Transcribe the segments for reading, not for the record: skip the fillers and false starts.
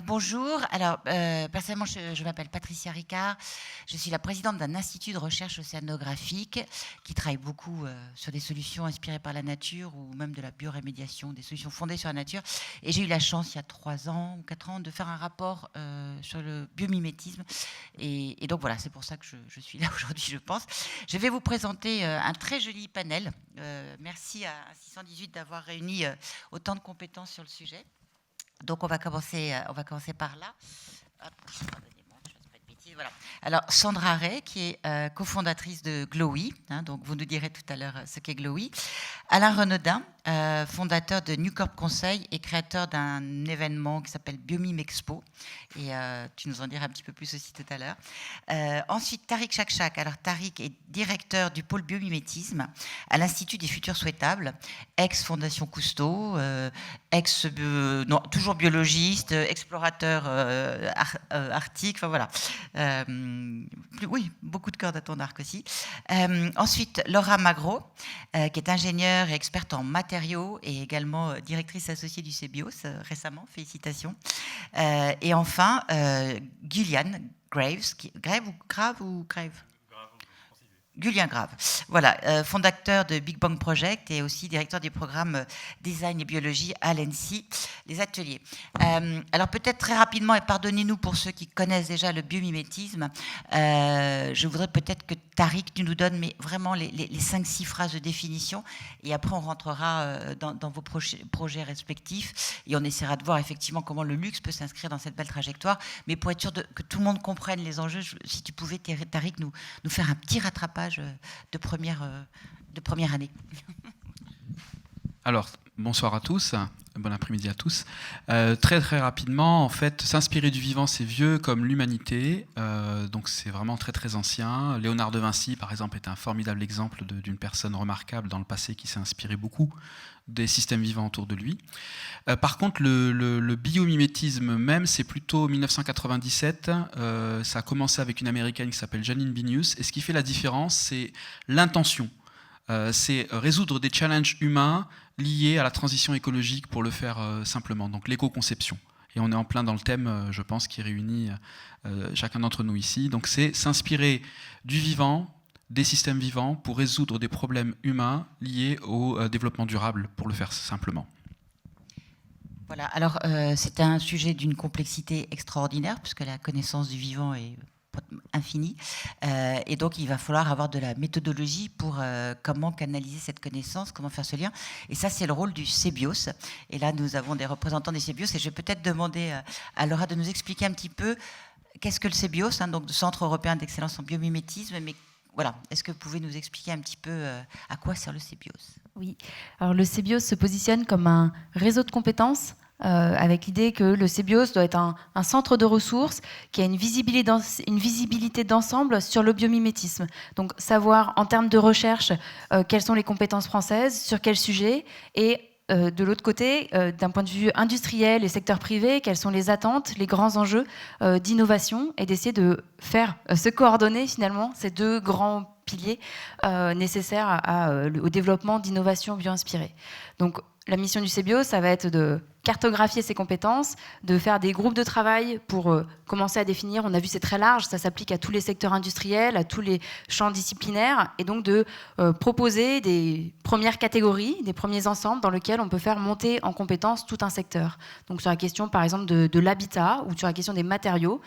bonjour. Alors, personnellement, je m'appelle Patricia Ricard. Je suis la présidente d'un institut de recherche océanographique qui travaille beaucoup sur des solutions inspirées par la nature ou même de la biorémédiation, des solutions fondées sur la nature. Et j'ai eu la chance, il y a 3 ans ou 4 ans, de faire un rapport sur le biomimétisme. Et donc voilà, c'est pour ça que je suis là aujourd'hui, je pense. Je vais vous présenter un très joli panel. Merci à 618 d'avoir réuni autant de compétences sur le sujet. Donc on va commencer par là. Hop, pardonnez-moi, je ne fasse pas de bêtises. Voilà. Alors Sandra Ray, qui est cofondatrice de Glowy, donc vous nous direz tout à l'heure ce qu'est Glowy. Alain Renaudin, fondateur de New Corp Conseil et créateur d'un événement qui s'appelle Biomime Expo. Et tu nous en diras un petit peu plus aussi tout à l'heure. Ensuite, Tariq Chakchak. Alors Tariq est directeur du pôle biomimétisme à l'Institut des Futurs Souhaitables, ex-Fondation Cousteau, toujours biologiste, explorateur arctique, enfin voilà. Oui, beaucoup de cordes à ton arc aussi. Ensuite, Laura Magro, qui est ingénieure et experte en matériaux et également directrice associée du CBIOS récemment, félicitations. Et enfin, Gillian Graves, Gulien Grave, voilà, fondateur de Big Bang Project et aussi directeur du programme Design et Biologie à l'ENSI, les ateliers. Alors peut-être très rapidement, et pardonnez-nous pour ceux qui connaissent déjà le biomimétisme, je voudrais peut-être que Tariq, tu nous donnes mais vraiment les 5-6 phrases de définition et après on rentrera dans vos projets respectifs et on essaiera de voir effectivement comment le luxe peut s'inscrire dans cette belle trajectoire. Mais pour être sûr que tout le monde comprenne les enjeux, si tu pouvais, Tariq, nous faire un petit rattrapage de première année. Alors, bonsoir à tous, bon après-midi à tous. Très très rapidement, en fait, s'inspirer du vivant, c'est vieux comme l'humanité, donc c'est vraiment très très ancien. Léonard de Vinci, par exemple, est un formidable exemple d'une personne remarquable dans le passé qui s'est inspiré beaucoup des systèmes vivants autour de lui. Par contre, le biomimétisme même, c'est plutôt 1997. Ça a commencé avec une américaine qui s'appelle Janine Benyus. Et ce qui fait la différence, c'est l'intention. C'est résoudre des challenges humains liés à la transition écologique pour le faire simplement. Donc l'éco-conception. Et on est en plein dans le thème, je pense, qui réunit chacun d'entre nous ici. Donc c'est s'inspirer du vivant, des systèmes vivants pour résoudre des problèmes humains liés au développement durable, pour le faire simplement. Voilà, alors c'est un sujet d'une complexité extraordinaire, puisque la connaissance du vivant est infinie, et donc il va falloir avoir de la méthodologie pour comment canaliser cette connaissance, comment faire ce lien, et ça c'est le rôle du CBIOS, et là nous avons des représentants des CBIOS, et je vais peut-être demander à Laura de nous expliquer un petit peu qu'est-ce que le CBIOS, donc le Centre européen d'excellence en biomimétisme, mais voilà, est-ce que vous pouvez nous expliquer un petit peu à quoi sert le CBIOS ? Oui, alors le CBIOS se positionne comme un réseau de compétences avec l'idée que le CBIOS doit être un centre de ressources qui a une visibilité d'ensemble sur le biomimétisme. Donc savoir en termes de recherche quelles sont les compétences françaises, sur quel sujet, et de l'autre côté, d'un point de vue industriel et secteur privé, quelles sont les attentes, les grands enjeux d'innovation, et d'essayer de faire se coordonner finalement ces deux grands piliers nécessaires au développement d'innovations bio-inspirées. Donc la mission du CBIOS, ça va être de cartographier ses compétences, de faire des groupes de travail pour commencer à définir, on a vu c'est très large, ça s'applique à tous les secteurs industriels, à tous les champs disciplinaires, et donc de proposer des premières catégories, des premiers ensembles dans lesquels on peut faire monter en compétences tout un secteur. Donc sur la question par exemple de l'habitat ou sur la question des matériaux,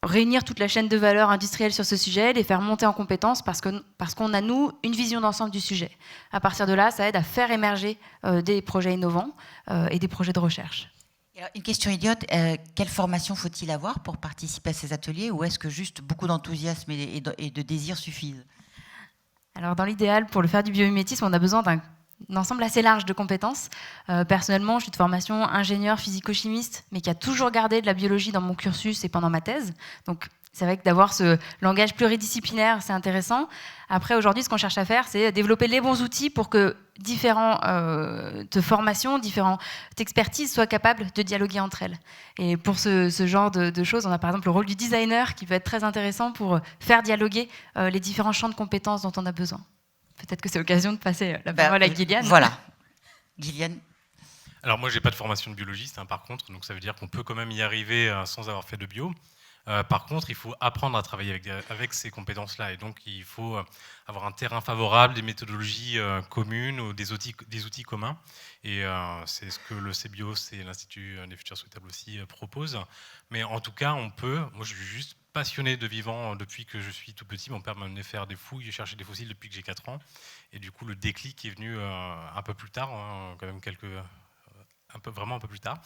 réunir toute la chaîne de valeur industrielle sur ce sujet, les faire monter en compétences parce qu'on a, nous, une vision d'ensemble du sujet. À partir de là, ça aide à faire émerger des projets innovants et des projets de recherche. Alors, une question idiote, quelle formation faut-il avoir pour participer à ces ateliers, ou est-ce que juste beaucoup d'enthousiasme et de désir suffisent ? Alors dans l'idéal, pour le faire du biomimétisme, on a besoin d'un ensemble assez large de compétences. Personnellement, je suis de formation ingénieur physico-chimiste, mais qui a toujours gardé de la biologie dans mon cursus et pendant ma thèse. Donc, c'est vrai que d'avoir ce langage pluridisciplinaire, c'est intéressant. Après, aujourd'hui, ce qu'on cherche à faire, c'est développer les bons outils pour que différentes formations, différentes expertises soient capables de dialoguer entre elles. Et pour ce genre de choses, on a par exemple le rôle du designer qui peut être très intéressant pour faire dialoguer les différents champs de compétences dont on a besoin. Peut-être que c'est l'occasion de passer la parole à Gillian. Voilà. Gillian. Alors moi, j'ai pas de formation de biologiste, hein, par contre, donc ça veut dire qu'on peut quand même y arriver sans avoir fait de bio. Par contre, il faut apprendre à travailler avec ces compétences-là, et donc il faut avoir un terrain favorable, des méthodologies communes ou des outils communs. Et c'est ce que le CBIOS et l'Institut des Futurs Souhaitables aussi proposent. Mais en tout cas, moi je suis juste passionné de vivant depuis que je suis tout petit. Mon père m'a amené faire des fouilles, chercher des fossiles depuis que j'ai 4 ans. Et du coup, le déclic est venu un peu plus tard, hein, quand même vraiment un peu plus tard.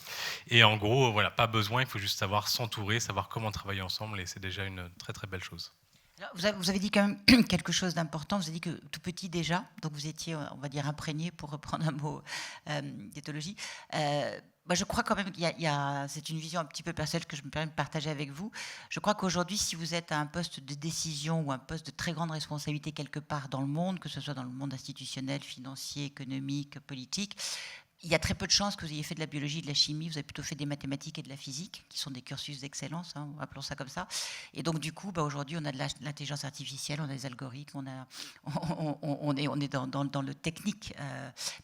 Et en gros, voilà, pas besoin, il faut juste savoir s'entourer, savoir comment travailler ensemble, et c'est déjà une très très belle chose. Alors, vous avez dit quand même quelque chose d'important. Vous avez dit que tout petit déjà, donc vous étiez, on va dire, imprégné, pour reprendre un mot d'éthologie. Je crois quand même qu'il c'est une vision un petit peu personnelle que je me permets de partager avec vous. Je crois qu'aujourd'hui, si vous êtes à un poste de décision ou un poste de très grande responsabilité quelque part dans le monde, que ce soit dans le monde institutionnel, financier, économique, politique, il y a très peu de chances que vous ayez fait de la biologie, de la chimie. Vous avez plutôt fait des mathématiques et de la physique, qui sont des cursus d'excellence, hein, appelons ça comme ça. Et donc, du coup, aujourd'hui, on a de l'intelligence artificielle, on a des algorithmes, on est dans le technique,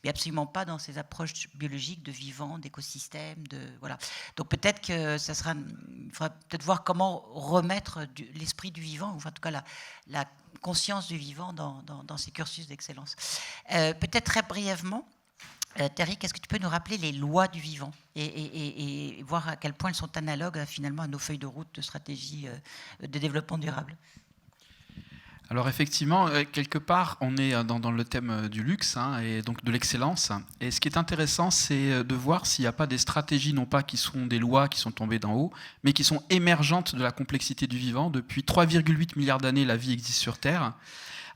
mais absolument pas dans ces approches biologiques de vivant, d'écosystèmes. Voilà. Donc, peut-être que il faudra peut-être voir comment remettre l'esprit du vivant, ou en tout cas la conscience du vivant dans ces cursus d'excellence. Peut-être très brièvement, Terry, est-ce que tu peux nous rappeler les lois du vivant et voir à quel point elles sont analogues finalement à nos feuilles de route de stratégie de développement durable? Alors effectivement, quelque part, on est dans le thème du luxe, hein, et donc de l'excellence. Et ce qui est intéressant, c'est de voir s'il n'y a pas des stratégies, non pas qui sont des lois qui sont tombées d'en haut, mais qui sont émergentes de la complexité du vivant. Depuis 3,8 milliards d'années, la vie existe sur Terre.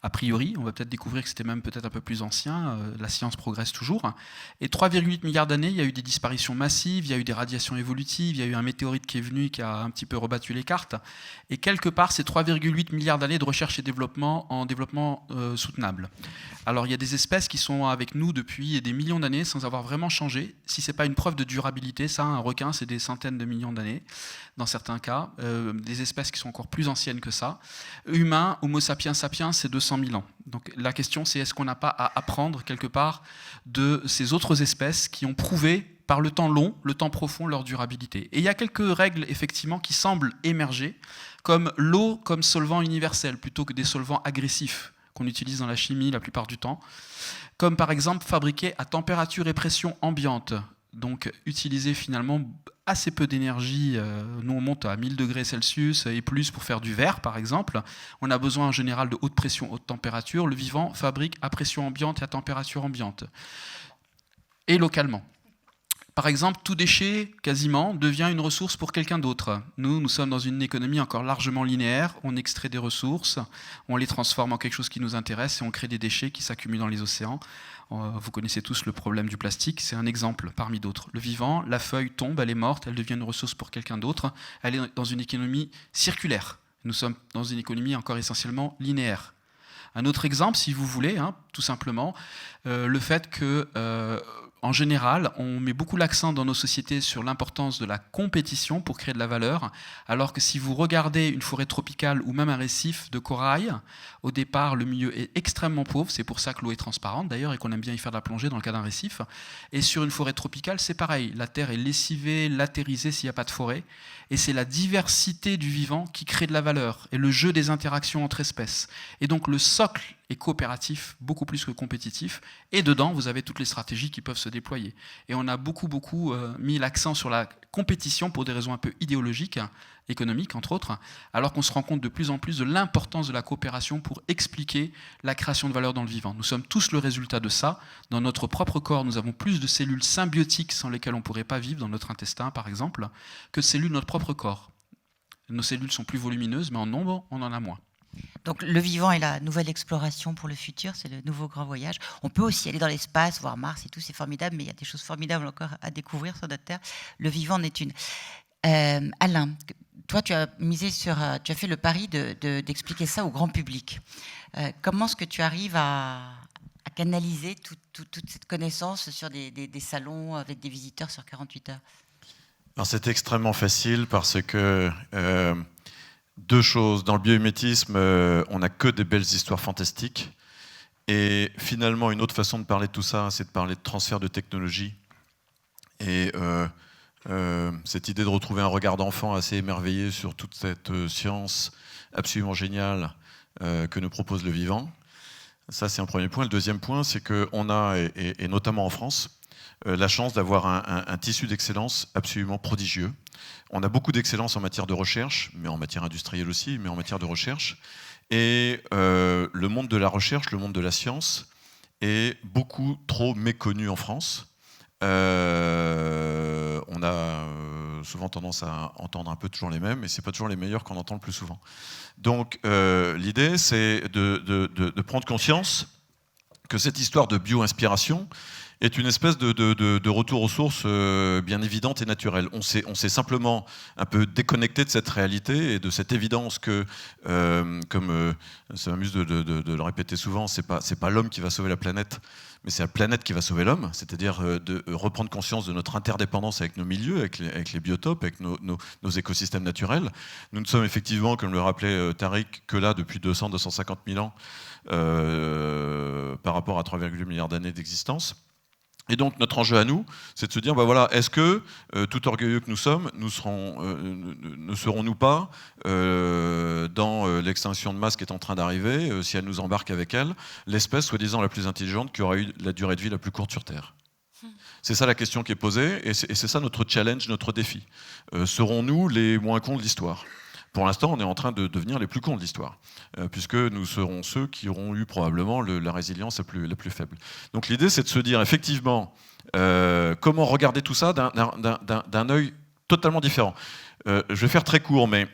A priori, on va peut-être découvrir que c'était même peut-être un peu plus ancien, la science progresse toujours. Et 3,8 milliards d'années, il y a eu des disparitions massives, il y a eu des radiations évolutives, il y a eu un météorite qui est venu et qui a un petit peu rebattu les cartes. Et quelque part, ces 3,8 milliards d'années de recherche et développement en développement soutenable. Alors il y a des espèces qui sont avec nous depuis des millions d'années sans avoir vraiment changé. Si ce n'est pas une preuve de durabilité, ça, un requin, c'est des centaines de millions d'années, dans certains cas. Des espèces qui sont encore plus anciennes que ça. Humains, Homo sapiens sapiens, c'est 200 000 ans. Donc la question, c'est est-ce qu'on n'a pas à apprendre quelque part de ces autres espèces qui ont prouvé par le temps long, le temps profond, leur durabilité. Et il y a quelques règles effectivement qui semblent émerger, comme l'eau comme solvant universel, plutôt que des solvants agressifs qu'on utilise dans la chimie la plupart du temps, comme par exemple fabriquer à température et pression ambiante, donc utiliser finalement assez peu d'énergie. Nous on monte à 1000 degrés Celsius et plus pour faire du verre par exemple. On a besoin en général de haute pression, haute température. Le vivant fabrique à pression ambiante et à température ambiante. Et localement. Par exemple, tout déchet, quasiment, devient une ressource pour quelqu'un d'autre. Nous sommes dans une économie encore largement linéaire. On extrait des ressources, on les transforme en quelque chose qui nous intéresse et on crée des déchets qui s'accumulent dans les océans. Vous connaissez tous le problème du plastique, c'est un exemple parmi d'autres. Le vivant, la feuille tombe, elle est morte, elle devient une ressource pour quelqu'un d'autre. Elle est dans une économie circulaire. Nous sommes dans une économie encore essentiellement linéaire. Un autre exemple, si vous voulez, hein, tout simplement, le fait que... en général, on met beaucoup l'accent dans nos sociétés sur l'importance de la compétition pour créer de la valeur, alors que si vous regardez une forêt tropicale ou même un récif de corail, au départ, le milieu est extrêmement pauvre, c'est pour ça que l'eau est transparente d'ailleurs et qu'on aime bien y faire de la plongée dans le cas d'un récif. Et sur une forêt tropicale, c'est pareil, la terre est lessivée, latérisée s'il n'y a pas de forêt, et c'est la diversité du vivant qui crée de la valeur, et le jeu des interactions entre espèces. Et donc le socle est coopératif, beaucoup plus que compétitif, et dedans, vous avez toutes les stratégies qui peuvent se déployer. Et on a beaucoup mis l'accent sur la compétition pour des raisons un peu idéologiques, économiques entre autres, alors qu'on se rend compte de plus en plus de l'importance de la coopération pour expliquer la création de valeur dans le vivant. Nous sommes tous le résultat de ça. Dans notre propre corps, nous avons plus de cellules symbiotiques sans lesquelles on ne pourrait pas vivre, dans notre intestin par exemple, que de cellules de notre propre corps. Nos cellules sont plus volumineuses, mais en nombre, on en a moins. Donc le vivant est la nouvelle exploration pour le futur, c'est le nouveau grand voyage. On peut aussi aller dans l'espace, voir Mars et tout, c'est formidable, mais il y a des choses formidables encore à découvrir sur notre Terre. Le vivant en est une. Alain, toi tu as fait le pari d'expliquer ça au grand public. Comment est-ce que tu arrives à canaliser toute cette connaissance sur des salons avec des visiteurs sur 48 heures? Alors, c'est extrêmement facile parce que... deux choses. Dans le biomimétisme, on n'a que des belles histoires fantastiques. Et finalement, une autre façon de parler de tout ça, c'est de parler de transfert de technologie. Et cette idée de retrouver un regard d'enfant assez émerveillé sur toute cette science absolument géniale que nous propose le vivant. Ça, c'est un premier point. Le deuxième point, c'est qu'on a, et notamment en France, la chance d'avoir un tissu d'excellence absolument prodigieux. On a beaucoup d'excellence en matière de recherche, mais en matière industrielle aussi, mais en matière de recherche. Et le monde de la recherche, le monde de la science, est beaucoup trop méconnu en France. On a souvent tendance à entendre un peu toujours les mêmes, mais ce n'est pas toujours les meilleurs qu'on entend le plus souvent. Donc l'idée, c'est de prendre conscience que cette histoire de bio-inspiration est une espèce de retour aux sources bien évidente et naturelle. On s'est simplement un peu déconnecté de cette réalité et de cette évidence que, comme ça m'amuse de le répéter souvent, c'est pas l'homme qui va sauver la planète, mais c'est la planète qui va sauver l'homme, c'est-à-dire de reprendre conscience de notre interdépendance avec nos milieux, avec les biotopes, avec nos écosystèmes naturels. Nous ne sommes effectivement, comme le rappelait Tariq, que là depuis 200-250 000 ans par rapport à 3,8 milliards d'années d'existence. Et donc notre enjeu à nous, c'est de se dire, ben voilà, est-ce que, tout orgueilleux que nous sommes, ne serons-nous pas dans l'extinction de masse qui est en train d'arriver, si elle nous embarque avec elle, l'espèce soi-disant la plus intelligente qui aura eu la durée de vie la plus courte sur Terre ? C'est ça la question qui est posée, et c'est ça notre challenge, notre défi. Serons-nous les moins cons de l'histoire ? Pour l'instant, on est en train de devenir les plus cons de l'histoire, puisque nous serons ceux qui auront eu probablement la résilience la plus faible. Donc l'idée, c'est de se dire, effectivement, comment regarder tout ça d'un œil totalement différent. Je vais faire très court, mais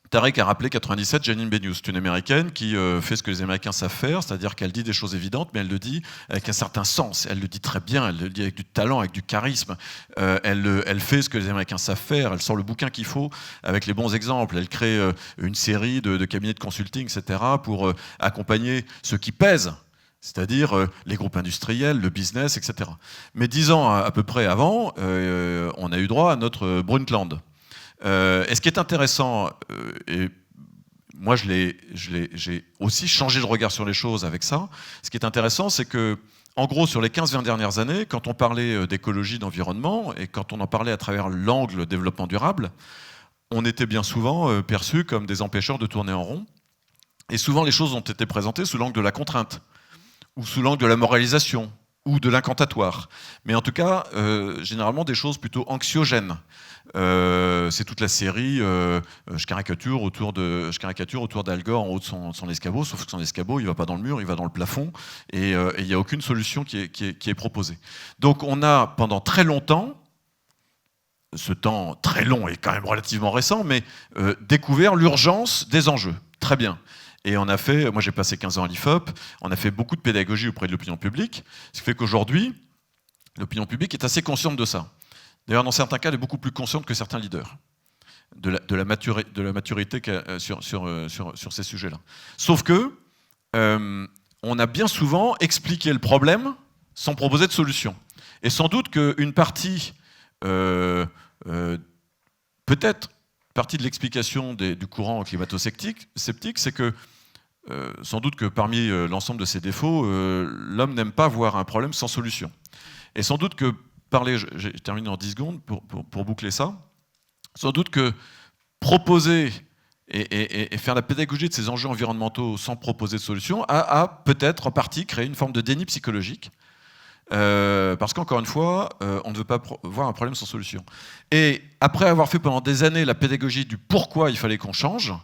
Tariq a rappelé 97, Janine Benyus, c'est une Américaine qui fait ce que les Américains savent faire, c'est-à-dire qu'elle dit des choses évidentes, mais elle le dit avec un certain sens. Elle le dit très bien, elle le dit avec du talent, avec du charisme. Elle fait ce que les Américains savent faire, elle sort le bouquin qu'il faut avec les bons exemples. Elle crée une série de cabinets de consulting, etc., pour accompagner ceux qui pèsent, c'est-à-dire les groupes industriels, le business, etc. Mais 10 ans à peu près avant, on a eu droit à notre Brundtland. Et ce qui est intéressant, et moi j'ai aussi changé de regard sur les choses avec ça, ce qui est intéressant, c'est que, en gros, sur les 15-20 dernières années, quand on parlait d'écologie, d'environnement, et quand on en parlait à travers l'angle développement durable, on était bien souvent perçus comme des empêcheurs de tourner en rond. Et souvent, les choses ont été présentées sous l'angle de la contrainte, ou sous l'angle de la moralisation, ou de l'incantatoire. Mais en tout cas, généralement des choses plutôt anxiogènes. C'est toute la série je caricature autour d'Al Gore en haut de son escabeau, sauf que son escabeau, il ne va pas dans le mur, il va dans le plafond, et il n'y a aucune solution qui est proposée. Donc on a, pendant très longtemps, ce temps très long est quand même relativement récent, mais découvert l'urgence des enjeux. Très bien. Et on a fait, moi j'ai passé 15 ans à l'IFOP, on a fait beaucoup de pédagogie auprès de l'opinion publique, ce qui fait qu'aujourd'hui, l'opinion publique est assez consciente de ça. D'ailleurs, dans certains cas, elle est beaucoup plus consciente que certains leaders de la maturité sur ces sujets-là. Sauf que, on a bien souvent expliqué le problème sans proposer de solution. Et sans doute qu'une partie, peut-être, partie de l'explication du courant climato-sceptique, c'est que sans doute que parmi l'ensemble de ses défauts, l'homme n'aime pas voir un problème sans solution. Et sans doute que j'ai terminé en 10 secondes pour boucler ça, sans doute que proposer et faire la pédagogie de ces enjeux environnementaux sans proposer de solution a peut-être en partie créé une forme de déni psychologique. Parce qu'encore une fois, on ne veut pas voir un problème sans solution. Et après avoir fait pendant des années la pédagogie du pourquoi il fallait qu'on change,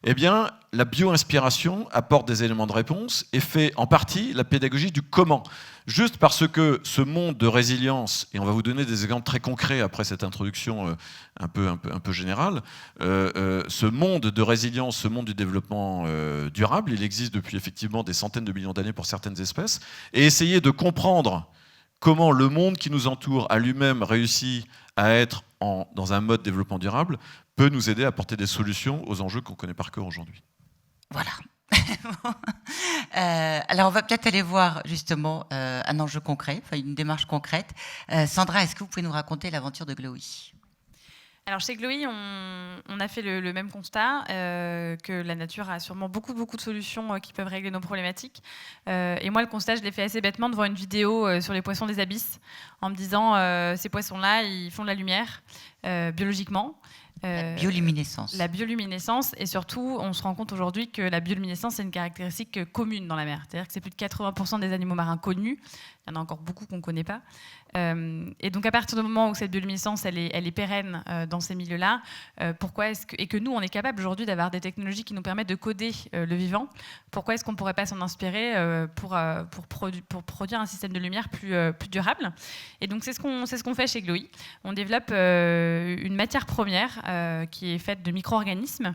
eh bien, la bio-inspiration apporte des éléments de réponse et fait en partie la pédagogie du comment. Juste parce que ce monde de résilience, et on va vous donner des exemples très concrets après cette introduction un peu générale, ce monde de résilience, ce monde du développement durable, il existe depuis effectivement des centaines de millions d'années pour certaines espèces, et essayer de comprendre comment le monde qui nous entoure a lui-même réussi à être dans un mode développement durable peut nous aider à apporter des solutions aux enjeux qu'on connaît par cœur aujourd'hui. Voilà. Alors on va peut-être aller voir justement un enjeu concret, enfin une démarche concrète. Sandra, est-ce que vous pouvez nous raconter l'aventure de Glowy ? Alors chez Glowy, on a fait le même constat, que la nature a sûrement beaucoup de solutions qui peuvent régler nos problématiques. Et moi, le constat, je l'ai fait assez bêtement devant une vidéo sur les poissons des abysses, en me disant, ces poissons-là, ils font de la lumière biologiquement. La bioluminescence. La bioluminescence, et surtout, on se rend compte aujourd'hui que la bioluminescence est une caractéristique commune dans la mer. C'est-à-dire que c'est plus de 80% des animaux marins connus. Il y en a encore beaucoup qu'on ne connaît pas. Et donc, à partir du moment où cette bioluminescence, elle est pérenne dans ces milieux-là, pourquoi est-ce que, et que nous, on est capable aujourd'hui d'avoir des technologies qui nous permettent de coder le vivant, pourquoi est-ce qu'on ne pourrait pas s'en inspirer pour produire un système de lumière plus durable? Et donc, c'est ce qu'on fait chez Glowy. On développe une matière première qui est faite de micro-organismes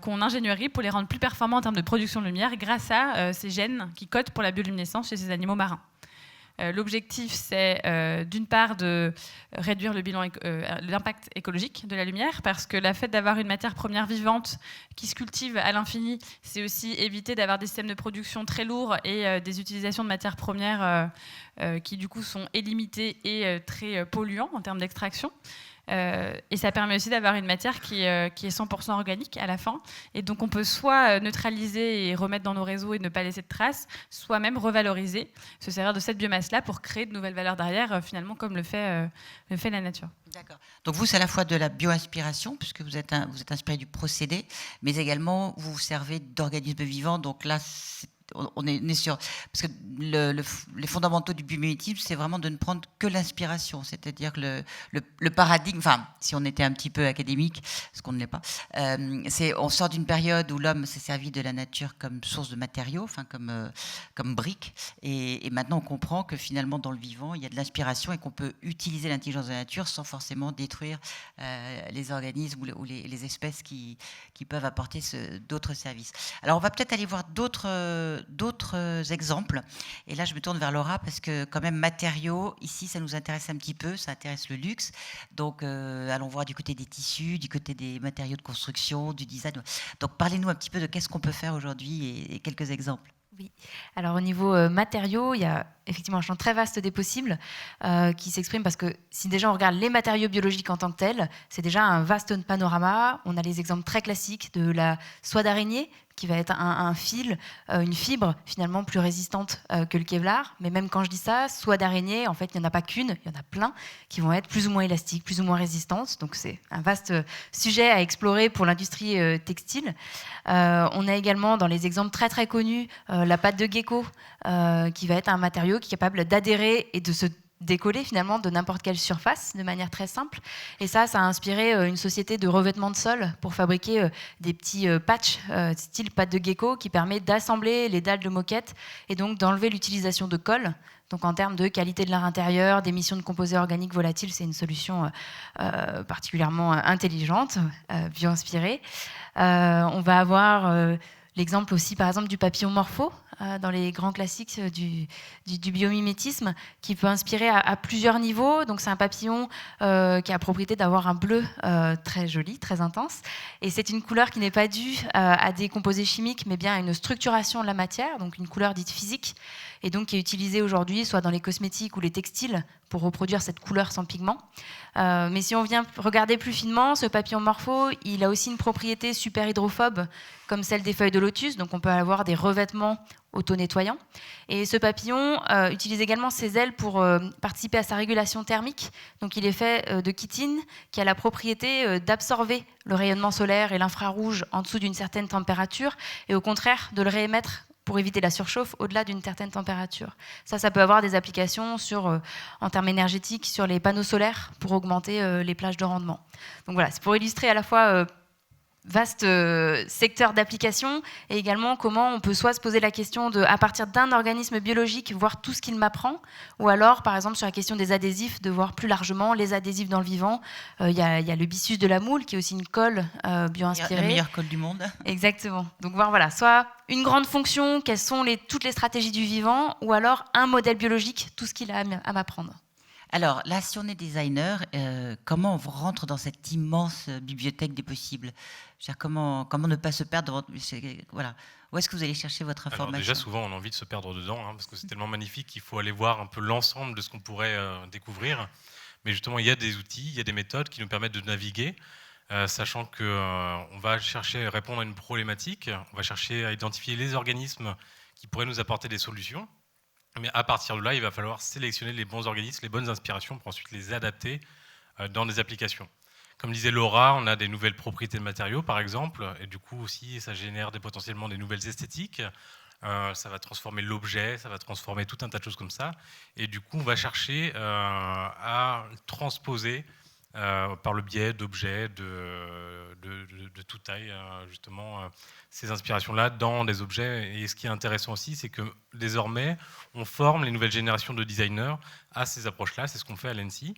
qu'on ingénierie pour les rendre plus performants en termes de production de lumière grâce à ces gènes qui codent pour la bioluminescence chez ces animaux marins. L'objectif, c'est d'une part de réduire l'impact écologique de la lumière, parce que le fait d'avoir une matière première vivante qui se cultive à l'infini, c'est aussi éviter d'avoir des systèmes de production très lourds et des utilisations de matières premières qui du coup sont illimitées et très polluants en termes d'extraction. Et ça permet aussi d'avoir une matière qui est 100% organique à la fin. Et donc on peut soit neutraliser et remettre dans nos réseaux et ne pas laisser de traces, soit même revaloriser, se servir de cette biomasse-là pour créer de nouvelles valeurs derrière, finalement comme le fait la nature. D'accord. Donc vous, c'est à la fois de la bio-inspiration, puisque vous êtes inspiré du procédé, mais également vous vous servez d'organismes vivants. Donc là, on est sûr, parce que les fondamentaux du biomimétisme, c'est vraiment de ne prendre que l'inspiration, c'est-à-dire que le paradigme, enfin, si on était un petit peu académique, ce qu'on ne l'est pas, on sort d'une période où l'homme s'est servi de la nature comme source de matériaux, enfin comme brique, et maintenant on comprend que finalement dans le vivant, il y a de l'inspiration et qu'on peut utiliser l'intelligence de la nature sans forcément détruire les organismes ou les espèces qui peuvent apporter d'autres services. Alors on va peut-être aller voir d'autres exemples. Et là, je me tourne vers Laura parce que quand même, matériaux, ici, ça nous intéresse un petit peu, ça intéresse le luxe. Donc, allons voir du côté des tissus, du côté des matériaux de construction, du design. Donc, parlez-nous un petit peu de qu'est-ce qu'on peut faire aujourd'hui et quelques exemples. Oui. Alors au niveau matériaux, il y a effectivement un champ très vaste des possibles qui s'exprime parce que si déjà on regarde les matériaux biologiques en tant que tels, c'est déjà un vaste panorama. On a les exemples très classiques de la soie d'araignée qui va être un fil, une fibre finalement plus résistante que le Kevlar. Mais même quand je dis ça, soie d'araignée, en fait, il n'y en a pas qu'une, il y en a plein qui vont être plus ou moins élastiques, plus ou moins résistantes. Donc c'est un vaste sujet à explorer pour l'industrie textile. On a également dans les exemples très très connus la pâte de gecko qui va être un matériau qui est capable d'adhérer et de se décoller finalement de n'importe quelle surface de manière très simple. Et ça a inspiré une société de revêtement de sol pour fabriquer des petits patchs style pâte de gecko qui permet d'assembler les dalles de moquette et donc d'enlever l'utilisation de colle. Donc en termes de qualité de l'air intérieur, d'émissions de composés organiques volatiles, c'est une solution particulièrement intelligente, bio-inspirée. On va avoir l'exemple aussi par exemple du papillon morpho dans les grands classiques du biomimétisme qui peut inspirer à plusieurs niveaux. Donc c'est un papillon qui a la propriété d'avoir un bleu très joli, très intense. Et c'est une couleur qui n'est pas due à des composés chimiques mais bien à une structuration de la matière, donc une couleur dite physique, et donc qui est utilisée aujourd'hui soit dans les cosmétiques ou les textiles pour reproduire cette couleur sans pigment. Mais si on vient regarder plus finement, ce papillon morpho, il a aussi une propriété super hydrophobe comme celle des feuilles de lotus, donc on peut avoir des revêtements auto-nettoyants. Et ce papillon utilise également ses ailes pour participer à sa régulation thermique. Donc il est fait de chitine qui a la propriété d'absorber le rayonnement solaire et l'infrarouge en dessous d'une certaine température et au contraire de le réémettre pour éviter la surchauffe au-delà d'une certaine température. Ça peut avoir des applications en termes énergétiques sur les panneaux solaires pour augmenter les plages de rendement. Donc voilà, c'est pour illustrer à la fois vaste secteur d'application et également comment on peut soit se poser la question de, à partir d'un organisme biologique, voir tout ce qu'il m'apprend, ou alors, par exemple, sur la question des adhésifs, de voir plus largement les adhésifs dans le vivant. Il y a le byssus de la moule, qui est aussi une colle bio-inspirée. La meilleure colle du monde. Exactement. Donc voir, voilà, soit une grande fonction, quelles sont toutes les stratégies du vivant, ou alors un modèle biologique, tout ce qu'il a à m'apprendre. Alors là, si on est designer, comment on rentre dans cette immense bibliothèque des possibles? Comment ne pas se perdre voilà. Où est-ce que vous allez chercher votre information? Alors déjà, souvent, on a envie de se perdre dedans, parce que c'est tellement magnifique qu'il faut aller voir un peu l'ensemble de ce qu'on pourrait découvrir. mais justement, il y a des outils, il y a des méthodes qui nous permettent de naviguer, sachant qu'on va chercher à répondre à une problématique, on va chercher à identifier les organismes qui pourraient nous apporter des solutions, mais à partir de là, il va falloir sélectionner les bons organismes, les bonnes inspirations pour ensuite les adapter dans des applications. Comme disait Laura, on a des nouvelles propriétés de matériaux, par exemple, et du coup aussi, ça génère potentiellement des nouvelles esthétiques. Ça va transformer l'objet, ça va transformer tout un tas de choses comme ça. Et du coup, on va chercher à transposer par le biais d'objets de toute taille, justement, ces inspirations-là dans des objets. Et ce qui est intéressant aussi, c'est que désormais, on forme les nouvelles générations de designers à ces approches-là. C'est ce qu'on fait à l'ENSI.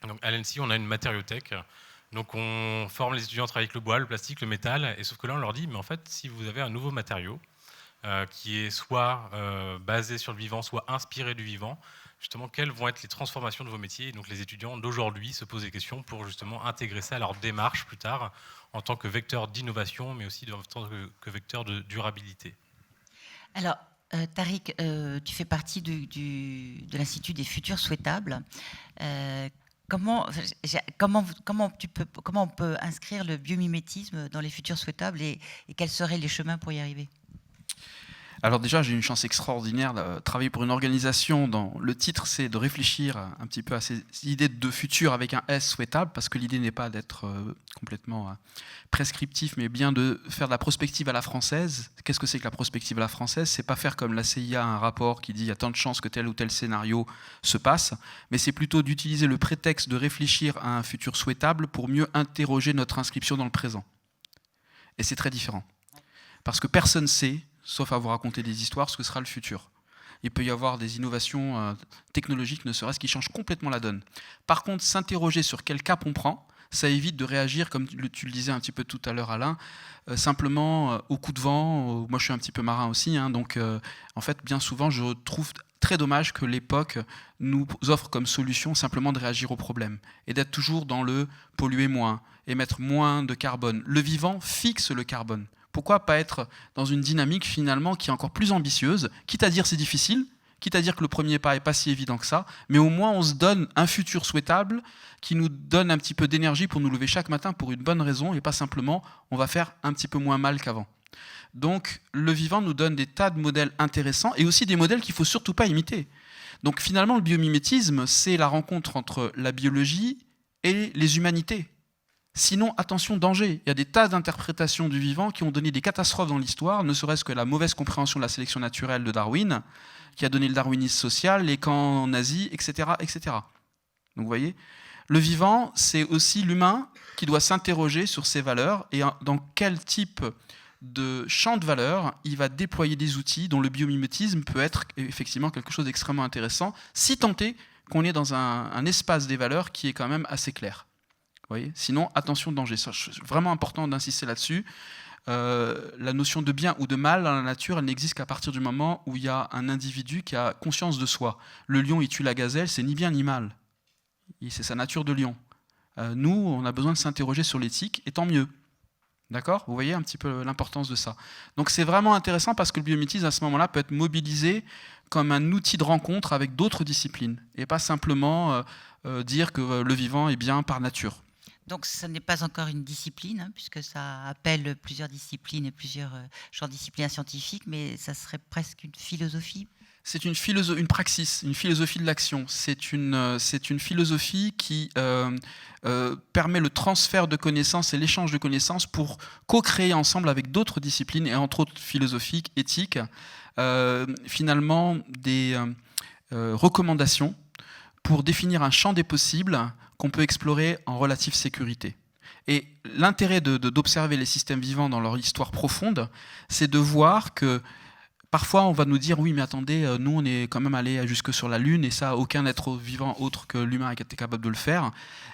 Donc à l'ENSI, on a une matériothèque. Donc on forme les étudiants à travailler avec le bois, le plastique, le métal. Et sauf que là, on leur dit, mais en fait, si vous avez un nouveau matériau, qui est soit basé sur le vivant, soit inspiré du vivant, justement, quelles vont être les transformations de vos métiers. Et donc les étudiants d'aujourd'hui se posent des questions pour justement intégrer ça à leur démarche plus tard, en tant que vecteur d'innovation, mais aussi en tant que vecteur de durabilité. Alors, Tariq, tu fais partie de l'Institut des futurs souhaitables. Comment on peut inscrire le biomimétisme dans les futurs souhaitables et quels seraient les chemins pour y arriver ? Alors déjà, j'ai une chance extraordinaire de travailler pour une organisation dont le titre, c'est de réfléchir un petit peu à ces idées de futur avec un S souhaitable, parce que l'idée n'est pas d'être complètement prescriptif, mais bien de faire de la prospective à la française. Qu'est-ce que c'est que la prospective à la française ? C'est pas faire comme la CIA un rapport qui dit il y a tant de chances que tel ou tel scénario se passe, mais c'est plutôt d'utiliser le prétexte de réfléchir à un futur souhaitable pour mieux interroger notre inscription dans le présent. Et c'est très différent. Parce que personne ne sait, sauf à vous raconter des histoires, ce que sera le futur. Il peut y avoir des innovations technologiques, ne serait-ce qui changent complètement la donne. Par contre, s'interroger sur quel cap on prend, ça évite de réagir, comme tu le disais un petit peu tout à l'heure, Alain, simplement au coup de vent. Moi, je suis un petit peu marin aussi, hein, donc en fait, bien souvent, je trouve très dommage que l'époque nous offre comme solution simplement de réagir au problème et d'être toujours dans le polluer moins, émettre moins de carbone. Le vivant fixe le carbone. Pourquoi pas être dans une dynamique finalement qui est encore plus ambitieuse, quitte à dire c'est difficile, quitte à dire que le premier pas n'est pas si évident que ça, mais au moins on se donne un futur souhaitable qui nous donne un petit peu d'énergie pour nous lever chaque matin pour une bonne raison et pas simplement on va faire un petit peu moins mal qu'avant. Donc le vivant nous donne des tas de modèles intéressants et aussi des modèles qu'il ne faut surtout pas imiter. Donc finalement le biomimétisme c'est la rencontre entre la biologie et les humanités. Sinon, attention, danger. Il y a des tas d'interprétations du vivant qui ont donné des catastrophes dans l'histoire, ne serait-ce que la mauvaise compréhension de la sélection naturelle de Darwin, qui a donné le darwinisme social, les camps nazis, etc., etc. Donc vous voyez, le vivant, c'est aussi l'humain qui doit s'interroger sur ses valeurs et dans quel type de champ de valeurs il va déployer des outils dont le biomimétisme peut être effectivement quelque chose d'extrêmement intéressant, si tant est qu'on est dans un espace des valeurs qui est quand même assez clair. Voyez, sinon, attention, danger. C'est vraiment important d'insister là-dessus. La notion de bien ou de mal dans la nature, elle n'existe qu'à partir du moment où il y a un individu qui a conscience de soi. Le lion, il tue la gazelle, c'est ni bien ni mal. C'est sa nature de lion. Nous, on a besoin de s'interroger sur l'éthique, et tant mieux. D'accord ? Vous voyez un petit peu l'importance de ça. Donc c'est vraiment intéressant parce que le biomimétisme, à ce moment-là, peut être mobilisé comme un outil de rencontre avec d'autres disciplines, et pas simplement dire que le vivant est bien par nature. Donc, ce n'est pas encore une discipline, hein, puisque ça appelle plusieurs disciplines et plusieurs champs disciplinaires scientifiques, mais ça serait presque une philosophie. C'est une praxis, une philosophie de l'action. C'est une philosophie qui permet le transfert de connaissances et l'échange de connaissances pour co-créer ensemble avec d'autres disciplines, et entre autres philosophiques, éthiques, finalement des recommandations pour définir un champ des possibles qu'on peut explorer en relative sécurité. Et l'intérêt d'observer les systèmes vivants dans leur histoire profonde, c'est de voir que parfois on va nous dire oui mais attendez, nous on est quand même allé jusque sur la Lune et ça aucun être vivant autre que l'humain a été capable de le faire.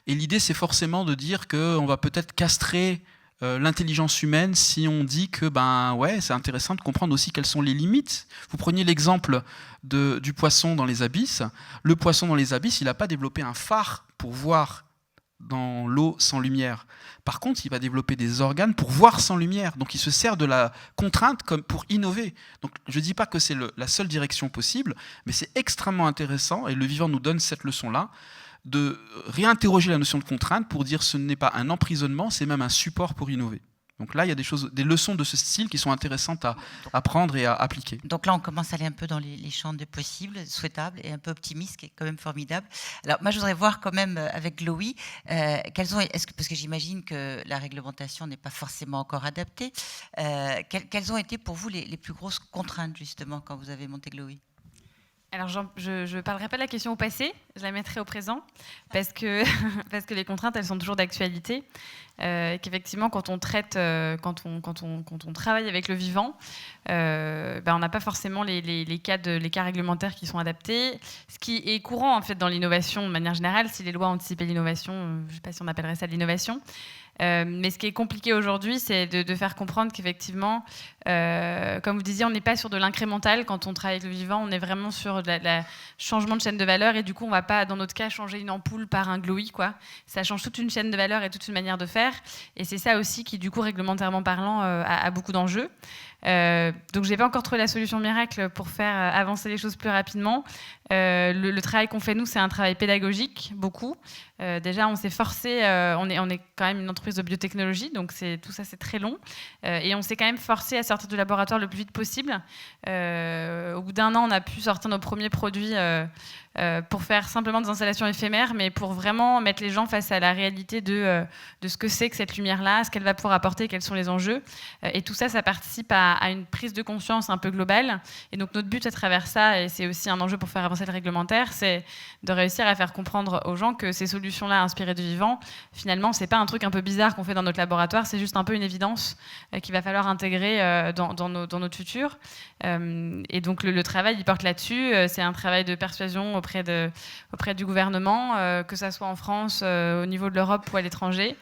Et l'idée c'est forcément de dire qu'on va peut-être castrer l'intelligence humaine si on dit que ouais, c'est intéressant de comprendre aussi quelles sont les limites. Vous preniez l'exemple du poisson dans les abysses. Le poisson dans les abysses, il n'a pas développé un phare pour voir dans l'eau sans lumière. Par contre, il va développer des organes pour voir sans lumière. Donc il se sert de la contrainte comme pour innover. Donc je ne dis pas que c'est la seule direction possible, mais c'est extrêmement intéressant et le vivant nous donne cette leçon-là de réinterroger la notion de contrainte pour dire ce n'est pas un emprisonnement, c'est même un support pour innover. Donc là, il y a des leçons de ce style qui sont intéressantes à apprendre et à appliquer. Donc là, on commence à aller un peu dans les champs de possibles, souhaitables et un peu optimistes, qui est quand même formidable. Alors moi, je voudrais voir quand même avec Loïc, parce que j'imagine que la réglementation n'est pas forcément encore adaptée, quelles ont été pour vous les plus grosses contraintes justement quand vous avez monté Glowy? Alors, je ne parlerai pas de la question au passé, je la mettrai au présent, parce que les contraintes, elles sont toujours d'actualité. Qu'effectivement, quand on traite, quand on travaille avec le vivant, on n'a pas forcément les cas réglementaires qui sont adaptés. Ce qui est courant, en fait, dans l'innovation, de manière générale, si les lois anticipaient l'innovation, je ne sais pas si on appellerait ça de l'innovation. Mais ce qui est compliqué aujourd'hui, c'est de faire comprendre qu'effectivement, comme vous disiez, on n'est pas sur de l'incrémental quand on travaille avec le vivant, on est vraiment sur le changement de chaîne de valeur et du coup, on ne va pas, dans notre cas, changer une ampoule par un Glowy, quoi. Ça change toute une chaîne de valeur et toute une manière de faire. Et c'est ça aussi qui, du coup, réglementairement parlant, a beaucoup d'enjeux. Donc je n'ai pas encore trouvé la solution miracle pour faire avancer les choses plus rapidement. Le travail qu'on fait nous, c'est un travail pédagogique, beaucoup. Déjà, on s'est forcé, on est quand même une entreprise de biotechnologie, donc tout ça c'est très long. Et on s'est quand même forcé à sortir du laboratoire le plus vite possible. Au bout d'un an, on a pu sortir nos premiers produits pour faire simplement des installations éphémères, mais pour vraiment mettre les gens face à la réalité de ce que c'est que cette lumière-là, ce qu'elle va pouvoir apporter, quels sont les enjeux. Et tout ça, ça participe à une prise de conscience un peu globale. Et donc notre but à travers ça, et c'est aussi un enjeu pour faire avancer le réglementaire, c'est de réussir à faire comprendre aux gens que ces solutions-là inspirées du vivant, finalement, c'est pas un truc un peu bizarre qu'on fait dans notre laboratoire, c'est juste un peu une évidence qu'il va falloir intégrer dans notre futur. Et donc le travail, il porte là-dessus. C'est un travail de persuasion auprès du gouvernement, que ça soit en France, au niveau de l'Europe ou à l'étranger,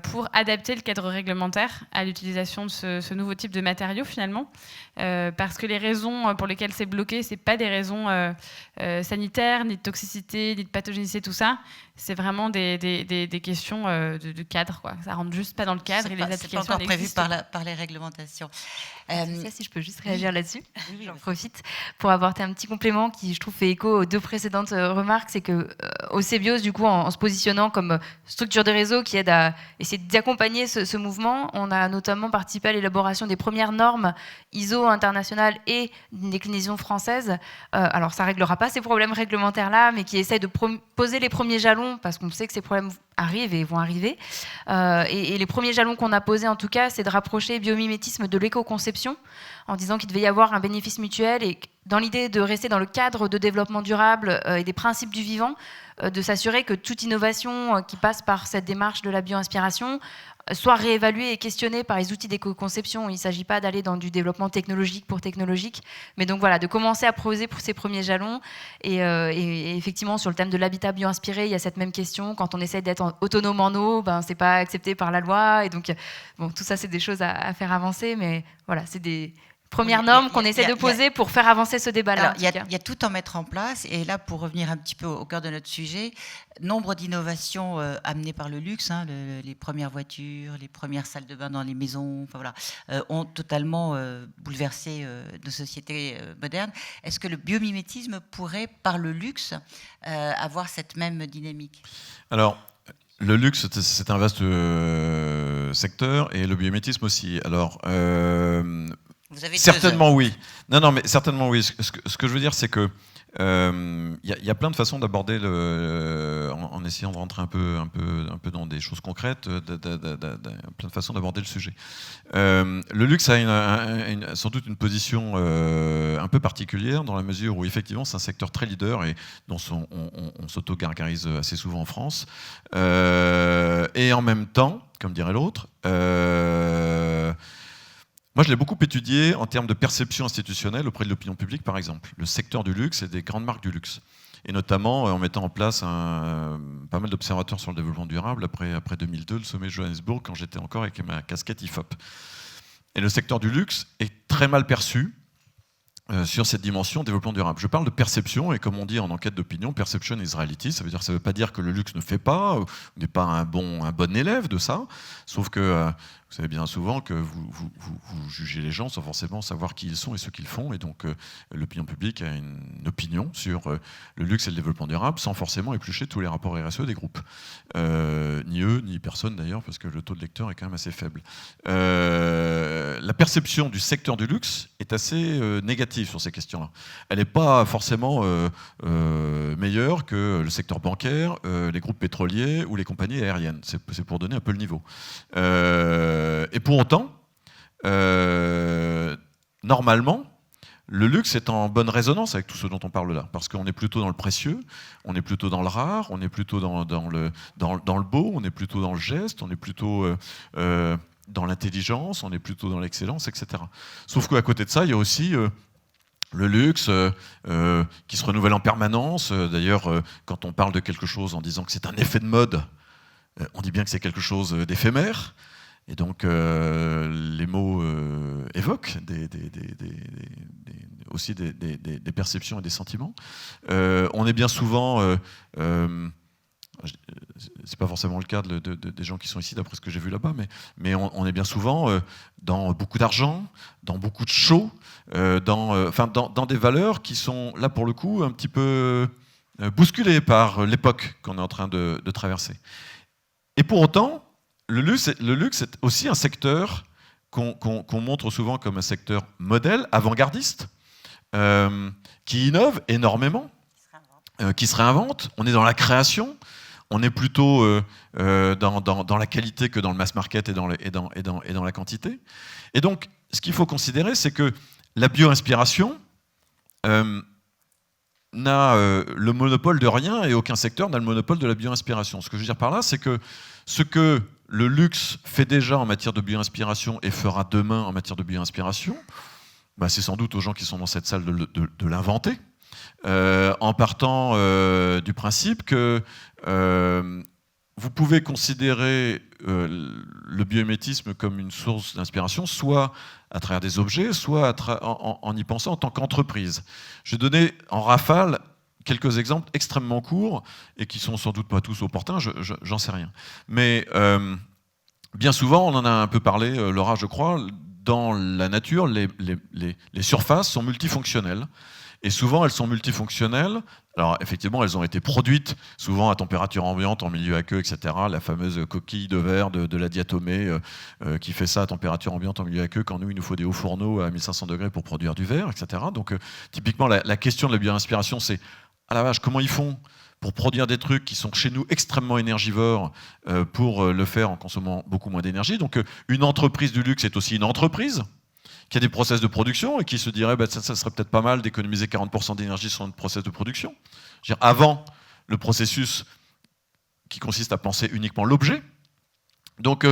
pour adapter le cadre réglementaire à l'utilisation de ce nouveau type de matériaux finalement, parce que les raisons pour lesquelles c'est bloqué, c'est pas des raisons sanitaires, ni de toxicité, ni de pathogénicité, tout ça, c'est vraiment des questions de cadre, quoi. Ça rentre juste pas dans le cadre et les applications. C'est pas encore prévu par les réglementations. Ça, si je peux juste réagir là-dessus, j'en profite pour apporter un petit complément qui, je trouve, fait écho aux deux précédentes remarques, c'est que au CBIOS, du coup, en se positionnant comme structure de réseau qui aide à essayer d'accompagner ce mouvement, on a notamment participé à l'élaboration des premières normes ISO internationales et d'une déclinaison française. Alors, ça réglera pas ces problèmes réglementaires-là, mais qui essaie de poser les premiers jalons, parce qu'on sait que ces problèmes arrivent et vont arriver. Et les premiers jalons qu'on a posés, en tout cas, c'est de rapprocher biomimétisme de l'éco-conception, en disant qu'il devait y avoir un bénéfice mutuel et dans l'idée de rester dans le cadre de développement durable et des principes du vivant, de s'assurer que toute innovation qui passe par cette démarche de la bio-inspiration soit réévaluée et questionnée par les outils d'éco-conception. Il ne s'agit pas d'aller dans du développement technologique pour technologique, mais donc voilà, de commencer à poser pour ces premiers jalons. Et effectivement, sur le thème de l'habitat bio-inspiré, il y a cette même question. Quand on essaie d'être autonome en eau, ce n'est pas accepté par la loi. Et donc, bon, tout ça, c'est des choses à faire avancer, mais voilà, c'est des premières normes qu'on essaie de poser pour faire avancer ce débat-là. Il y a tout à mettre en place. Et là, pour revenir un petit peu au cœur de notre sujet, nombre d'innovations amenées par le luxe, les premières voitures, les premières salles de bain dans les maisons, ont totalement bouleversé nos sociétés modernes. Est-ce que le biomimétisme pourrait, par le luxe, avoir cette même dynamique ? Alors, le luxe, c'est un vaste secteur, et le biomimétisme aussi. Alors, vous avez certainement oui. Non, mais certainement oui. Ce que je veux dire, c'est que y a plein de façons d'aborder en essayant de rentrer un peu dans des choses concrètes, plein de façons d'aborder le sujet. Le luxe a sans doute une position un peu particulière, dans la mesure où effectivement c'est un secteur très leader et dont on s'auto-gargarise assez souvent en France. Et en même temps, comme dirait l'autre, moi, je l'ai beaucoup étudié en termes de perception institutionnelle auprès de l'opinion publique, par exemple. Le secteur du luxe et des grandes marques du luxe. Et notamment en mettant en place pas mal d'observateurs sur le développement durable après 2002, le sommet de Johannesburg, quand j'étais encore avec ma casquette IFOP. Et le secteur du luxe est très mal perçu sur cette dimension développement durable. Je parle de perception, et comme on dit en enquête d'opinion, perception is reality, ça veut pas dire que le luxe ne fait pas, ou n'est pas un bon élève de ça, sauf que vous savez bien souvent que vous jugez les gens sans forcément savoir qui ils sont et ce qu'ils font, et donc l'opinion publique a une opinion sur le luxe et le développement durable sans forcément éplucher tous les rapports RSE des groupes. Ni eux, ni personne d'ailleurs, parce que le taux de lecteur est quand même assez faible. La perception du secteur du luxe est assez négative sur ces questions-là. Elle n'est pas forcément meilleure que le secteur bancaire, les groupes pétroliers ou les compagnies aériennes. C'est pour donner un peu le niveau. Et pour autant, normalement, le luxe est en bonne résonance avec tout ce dont on parle là, parce qu'on est plutôt dans le précieux, on est plutôt dans le rare, on est plutôt dans le beau, on est plutôt dans le geste, on est plutôt dans l'intelligence, on est plutôt dans l'excellence, etc. Sauf qu'à côté de ça, il y a aussi le luxe qui se renouvelle en permanence. D'ailleurs, quand on parle de quelque chose en disant que c'est un effet de mode, on dit bien que c'est quelque chose d'éphémère. Et donc, les mots évoquent aussi des perceptions et des sentiments. On est bien souvent... c'est pas forcément le cas des gens qui sont ici, d'après ce que j'ai vu là-bas, mais on est bien souvent dans beaucoup d'argent, dans beaucoup de show, dans des valeurs qui sont, là pour le coup, un petit peu bousculées par l'époque qu'on est en train de traverser. Et pour autant, le luxe est aussi un secteur qu'on montre souvent comme un secteur modèle, avant-gardiste, qui innove énormément, qui se réinvente. On est dans la création, on est plutôt dans la qualité que dans le mass market et dans la quantité. Et donc, ce qu'il faut considérer, c'est que la bio-inspiration n'a le monopole de rien, et aucun secteur n'a le monopole de la bio-inspiration. Ce que je veux dire par là, c'est que ce que le luxe fait déjà en matière de bio-inspiration et fera demain en matière de bio-inspiration, c'est sans doute aux gens qui sont dans cette salle de l'inventer, en partant du principe que vous pouvez considérer le biomimétisme comme une source d'inspiration, soit à travers des objets, soit en y pensant en tant qu'entreprise. Je vais donner en rafale quelques exemples extrêmement courts et qui sont sans doute pas tous opportuns, j'en sais rien. Mais bien souvent, on en a un peu parlé, Laura, je crois, dans la nature, les surfaces sont multifonctionnelles. Et souvent, elles sont multifonctionnelles. Alors, effectivement, elles ont été produites souvent à température ambiante, en milieu aqueux, etc. La fameuse coquille de verre de la diatomée qui fait ça à température ambiante, en milieu aqueux, quand nous, il nous faut des hauts fourneaux à 1500 degrés pour produire du verre, etc. Donc, typiquement, la question de la bio-inspiration, c'est ah la vache, comment ils font pour produire des trucs qui sont chez nous extrêmement énergivores pour le faire en consommant beaucoup moins d'énergie. Donc, une entreprise du luxe est aussi une entreprise qui a des process de production et qui se dirait ça serait peut-être pas mal d'économiser 40% d'énergie sur notre process de production. Je veux dire, avant le processus qui consiste à penser uniquement l'objet. Donc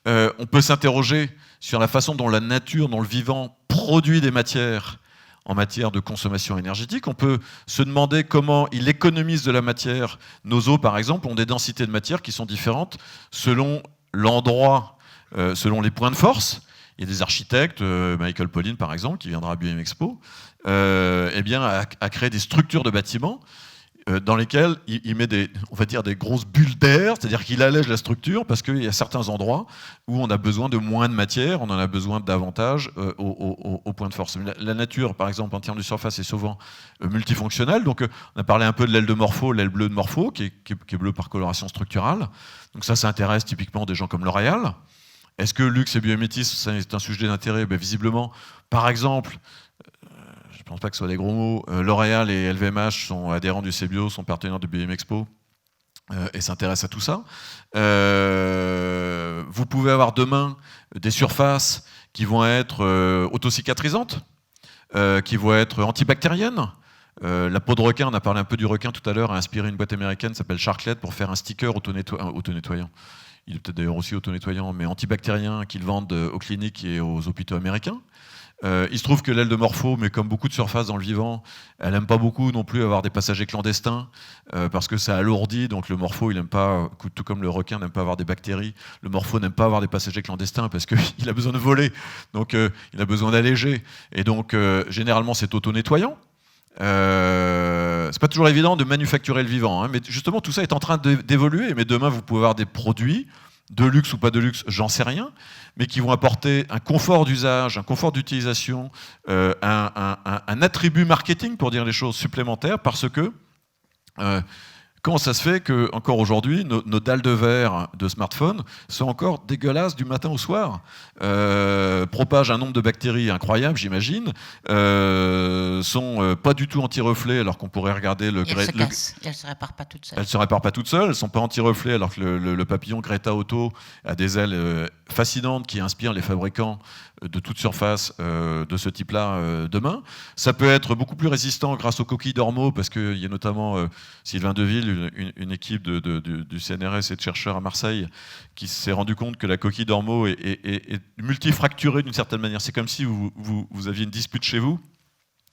on peut s'interroger sur la façon dont la nature, dont le vivant produit des matières en matière de consommation énergétique. On peut se demander comment il économise de la matière. Nos eaux, par exemple, ont des densités de matière qui sont différentes selon l'endroit, selon les points de force. Il y a des architectes, Michael Pollan par exemple, qui viendra à BioM Expo, a créé des structures de bâtiments dans lesquelles il met des grosses bulles d'air, c'est-à-dire qu'il allège la structure parce qu'il y a certains endroits où on a besoin de moins de matière, on en a besoin davantage au point de force. La nature, par exemple, en termes de surface, est souvent multifonctionnelle. Donc on a parlé un peu de l'aile de Morpho, l'aile bleue de Morpho, qui est bleue par coloration structurale. Donc ça intéresse typiquement des gens comme L'Oréal. Est-ce que luxe et biomimétisme, c'est un sujet d'intérêt ? Visiblement, par exemple, je ne pense pas que ce soit des gros mots, L'Oréal et LVMH sont adhérents du CBio, sont partenaires de BioM Expo et s'intéressent à tout ça. Vous pouvez avoir demain des surfaces qui vont être autocicatrisantes, qui vont être antibactériennes. La peau de requin, on a parlé un peu du requin tout à l'heure, a inspiré une boîte américaine qui s'appelle Sharklet pour faire un sticker auto-nettoyant. Il est peut-être d'ailleurs aussi auto-nettoyant, mais antibactérien qu'ils vendent aux cliniques et aux hôpitaux américains. Il se trouve que l'aile de Morpho, mais comme beaucoup de surfaces dans le vivant, elle n'aime pas beaucoup non plus avoir des passagers clandestins, parce que ça alourdit. Donc le Morpho, il n'aime pas, tout comme le requin n'aime pas avoir des bactéries, le Morpho n'aime pas avoir des passagers clandestins parce qu'il a besoin de voler, donc il a besoin d'alléger. Et donc généralement c'est auto-nettoyant. C'est pas toujours évident de manufacturer le vivant, hein, mais justement tout ça est en train d'évoluer. Mais demain vous pouvez avoir des produits de luxe ou pas de luxe, j'en sais rien, mais qui vont apporter un confort d'usage, un confort d'utilisation, un attribut marketing, pour dire les choses, supplémentaires, parce que comment ça se fait que, encore aujourd'hui, nos dalles de verre de smartphone sont encore dégueulasses du matin au soir, propagent un nombre de bactéries incroyable, j'imagine, sont pas du tout anti-reflets, alors qu'on pourrait regarder le... Et elles se cassent, et elles ne se réparent pas toutes seules. Elles ne se réparent pas toutes seules, elles ne sont pas anti-reflets, alors que le papillon Greta Otto a des ailes fascinantes qui inspirent les fabricants de toute surface de ce type-là demain. Ça peut être beaucoup plus résistant grâce aux coquilles d'ormeaux, parce qu'il y a notamment Sylvain Deville, une équipe du CNRS et de chercheurs à Marseille, qui s'est rendu compte que la coquille d'ormeaux est multifracturée d'une certaine manière. C'est comme si vous aviez une dispute chez vous,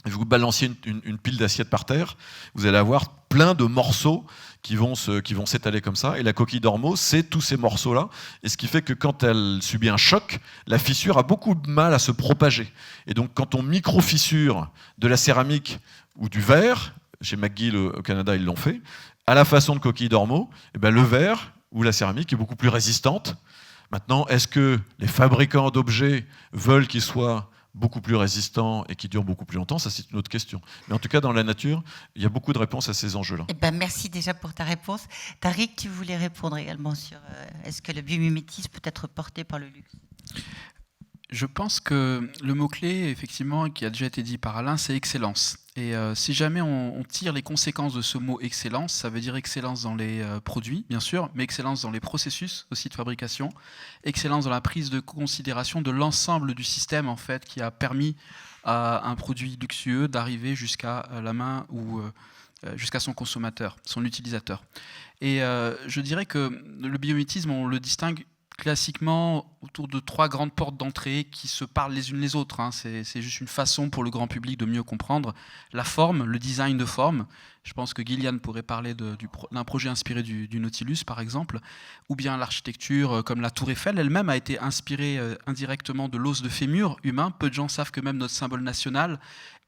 et vous balanciez une pile d'assiettes par terre, vous allez avoir plein de morceaux qui vont s'étaler comme ça. Et la coquille d'ormeaux, c'est tous ces morceaux-là. Et ce qui fait que quand elle subit un choc, la fissure a beaucoup de mal à se propager. Et donc quand on micro-fissure de la céramique ou du verre, chez McGill au Canada, ils l'ont fait, à la façon de coquille d'ormeaux, eh ben, le verre ou la céramique est beaucoup plus résistante. Maintenant, est-ce que les fabricants d'objets veulent qu'ils soient beaucoup plus résistants et qui durent beaucoup plus longtemps? Ça, c'est une autre question. Mais en tout cas, dans la nature, il y a beaucoup de réponses à ces enjeux-là. Eh ben, merci déjà pour ta réponse. Tariq, tu voulais répondre également sur est-ce que le biomimétisme peut être porté par le luxe? Je pense que le mot-clé, effectivement, qui a déjà été dit par Alain, c'est excellence. Et si jamais on tire les conséquences de ce mot excellence, ça veut dire excellence dans les produits, bien sûr, mais excellence dans les processus aussi de fabrication, excellence dans la prise de considération de l'ensemble du système, en fait, qui a permis à un produit luxueux d'arriver jusqu'à la main ou jusqu'à son consommateur, son utilisateur. Et je dirais que le biomimétisme, on le distingue classiquement autour de 3 grandes portes d'entrée qui se parlent les unes les autres. Hein. C'est juste une façon pour le grand public de mieux comprendre la forme, le design de forme. Je pense que Gillian pourrait parler d'un projet inspiré du Nautilus, par exemple, ou bien l'architecture comme la Tour Eiffel elle-même a été inspirée indirectement de l'os de fémur humain. Peu de gens savent que même notre symbole national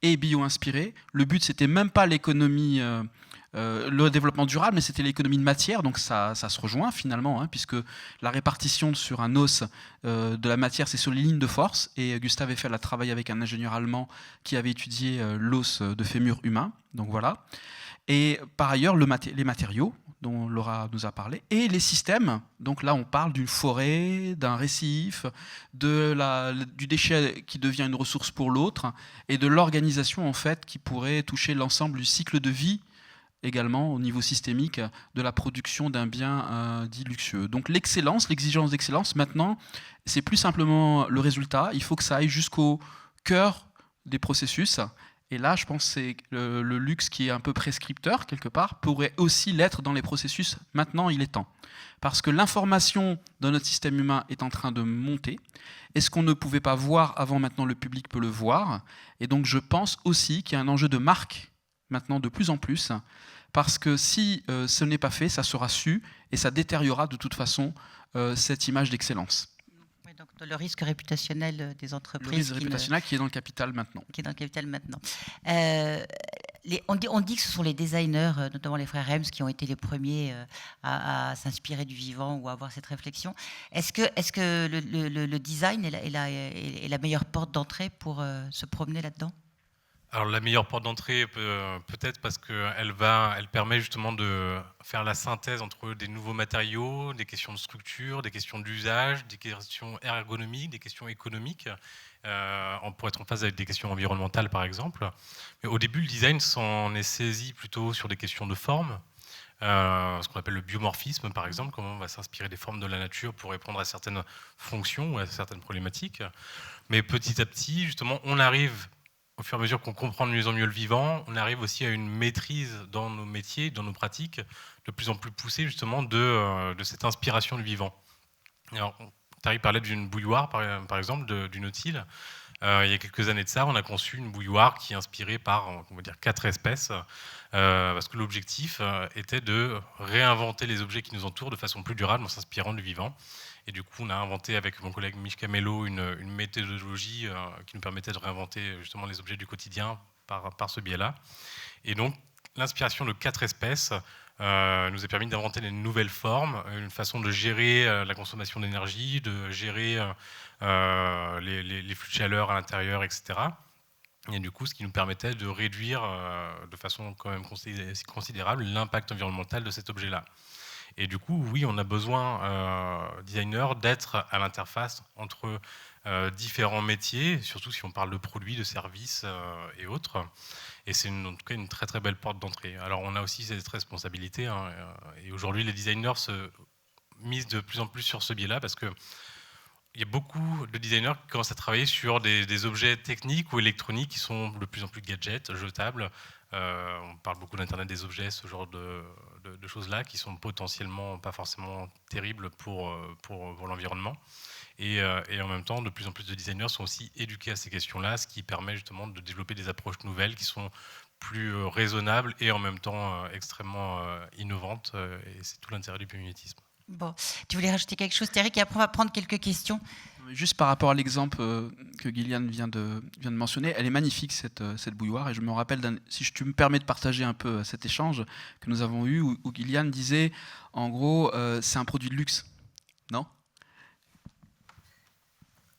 est bio-inspiré. Le but, c'était même pas l'économie... le développement durable, mais c'était l'économie de matière, donc ça se rejoint finalement, hein, puisque la répartition sur un os de la matière, c'est sur les lignes de force, et Gustave Eiffel a travaillé avec un ingénieur allemand qui avait étudié l'os de fémur humain, donc voilà. Et par ailleurs, les matériaux, dont Laura nous a parlé, et les systèmes, donc là on parle d'une forêt, d'un récif, du déchet qui devient une ressource pour l'autre, et de l'organisation en fait qui pourrait toucher l'ensemble du cycle de vie également au niveau systémique de la production d'un bien dit luxueux. Donc l'excellence, l'exigence d'excellence, maintenant, c'est plus simplement le résultat, il faut que ça aille jusqu'au cœur des processus. Et là, je pense que c'est le luxe qui est un peu prescripteur, quelque part, pourrait aussi l'être dans les processus. Maintenant, il est temps. Parce que l'information dans notre système humain est en train de monter. Et ce qu'on ne pouvait pas voir avant, maintenant, le public peut le voir. Et donc, je pense aussi qu'il y a un enjeu de marque, maintenant, de plus en plus, parce que si ce n'est pas fait, ça sera su et ça détériorera de toute façon cette image d'excellence. Oui, donc le risque réputationnel des entreprises. Le risque réputationnel qui est dans le capital maintenant. Qui est dans le capital maintenant. On dit que ce sont les designers, notamment les frères Hems, qui ont été les premiers à s'inspirer du vivant ou à avoir cette réflexion. Est-ce que le design est la meilleure porte d'entrée pour se promener là-dedans ? Alors la meilleure porte d'entrée peut-être parce qu'elle permet justement de faire la synthèse entre des nouveaux matériaux, des questions de structure, des questions d'usage, des questions ergonomiques, des questions économiques, pour être en phase avec des questions environnementales par exemple. Mais au début, le design s'en est saisi plutôt sur des questions de forme, ce qu'on appelle le biomorphisme par exemple, comment on va s'inspirer des formes de la nature pour répondre à certaines fonctions ou à certaines problématiques. Mais petit à petit, justement, on arrive... Au fur et à mesure qu'on comprend de mieux en mieux le vivant, on arrive aussi à une maîtrise dans nos métiers, dans nos pratiques, de plus en plus poussée justement de cette inspiration du vivant. Alors, Tariq parlait d'une bouilloire, par exemple, du Nautil. Il y a quelques années de ça, on a conçu une bouilloire qui est inspirée par, on va dire, 4 espèces, parce que l'objectif était de réinventer les objets qui nous entourent de façon plus durable en s'inspirant du vivant. Et du coup, on a inventé avec mon collègue Mishka Mello une méthodologie qui nous permettait de réinventer justement les objets du quotidien par ce biais-là. Et donc, l'inspiration de 4 espèces nous a permis d'inventer des nouvelles formes, une façon de gérer la consommation d'énergie, de gérer les flux de chaleur à l'intérieur, etc. Et du coup, ce qui nous permettait de réduire de façon quand même considérable l'impact environnemental de cet objet-là. Et du coup, oui, on a besoin, designers, d'être à l'interface entre différents métiers, surtout si on parle de produits, de services et autres. Et c'est en tout cas une très très belle porte d'entrée. Alors on a aussi cette responsabilité, hein, et aujourd'hui les designers se misent de plus en plus sur ce biais-là parce que il y a beaucoup de designers qui commencent à travailler sur des objets techniques ou électroniques qui sont de plus en plus gadgets, jetables. On parle beaucoup d'Internet des objets, ce genre de choses-là qui sont potentiellement pas forcément terribles pour l'environnement. Et en même temps, de plus en plus de designers sont aussi éduqués à ces questions-là, ce qui permet justement de développer des approches nouvelles qui sont plus raisonnables et en même temps extrêmement innovantes. Et c'est tout l'intérêt du biomimétisme. Bon, tu voulais rajouter quelque chose, Thierry, et après on va prendre quelques questions. Juste par rapport à l'exemple que Gillian vient de mentionner, elle est magnifique cette bouilloire, et je me rappelle, si tu me permets de partager un peu cet échange que nous avons eu, où Gillian disait, en gros, c'est un produit de luxe, non ?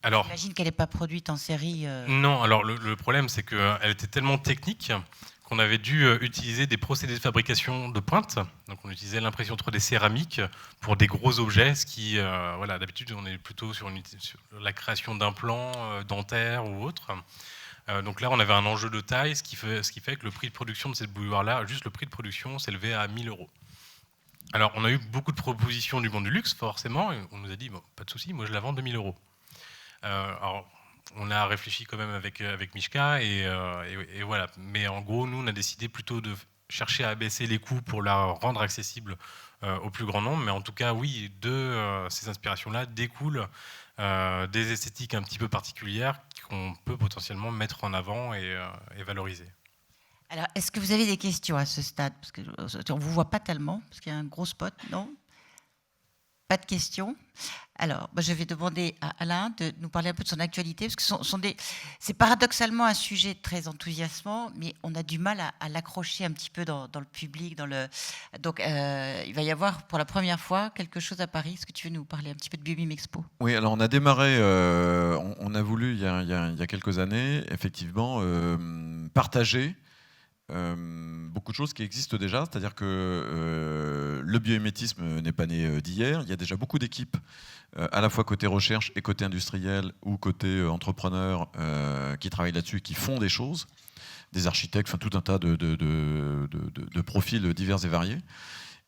Alors, j'imagine qu'elle n'est pas produite en série. Non, alors le problème c'est qu'elle était tellement technique qu'on avait dû utiliser des procédés de fabrication de pointe. Donc on utilisait l'impression 3D céramique pour des gros objets, ce qui, voilà, d'habitude on est plutôt sur la création d'implants dentaires ou autres. Donc là on avait un enjeu de taille, ce qui fait que le prix de production de cette bouilloire-là, juste le prix de production s'élevait à 1 000 €. Alors on a eu beaucoup de propositions du monde du luxe forcément, et on nous a dit bon, pas de souci, moi je la vends 2 000 €. Alors, on a réfléchi quand même avec Mishka et voilà. Mais en gros, nous, on a décidé plutôt de chercher à abaisser les coûts pour la rendre accessible au plus grand nombre. Mais en tout cas, oui, de ces inspirations-là découlent des esthétiques un petit peu particulières qu'on peut potentiellement mettre en avant et valoriser. Alors, est-ce que vous avez des questions à ce stade ? Parce qu'on ne vous voit pas tellement, parce qu'il y a un gros spot, non ? Pas de questions. Alors, je vais demander à Alain de nous parler un peu de son actualité, parce que c'est paradoxalement un sujet très enthousiasmant, mais on a du mal à l'accrocher un petit peu dans le public. Donc, il va y avoir pour la première fois quelque chose à Paris. Est-ce que tu veux nous parler un petit peu de Biomime Expo ? Oui, alors on a démarré, on a voulu, il y a quelques années, effectivement, partager beaucoup de choses qui existent déjà, c'est-à-dire que le biomimétisme n'est pas né d'hier. Il y a déjà beaucoup d'équipes, à la fois côté recherche et côté industriel ou côté entrepreneur, qui travaillent là-dessus et qui font des choses, des architectes, enfin tout un tas de profils divers et variés.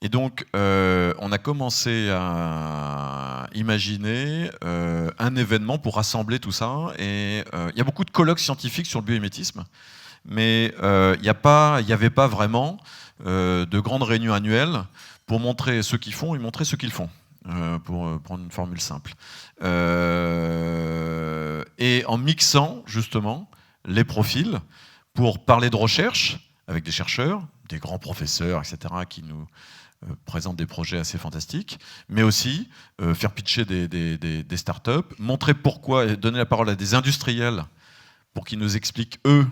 Et donc, on a commencé à imaginer un événement pour rassembler tout ça. Et il y a beaucoup de colloques scientifiques sur le biomimétisme, mais il n'y avait pas vraiment de grandes réunions annuelles pour montrer ce qu'ils font et montrer ce qu'ils font, pour prendre une formule simple. Et en mixant justement les profils pour parler de recherche avec des chercheurs, des grands professeurs, etc., qui nous présentent des projets assez fantastiques, mais aussi faire pitcher des startups, montrer pourquoi, et donner la parole à des industriels pour qu'ils nous expliquent, eux,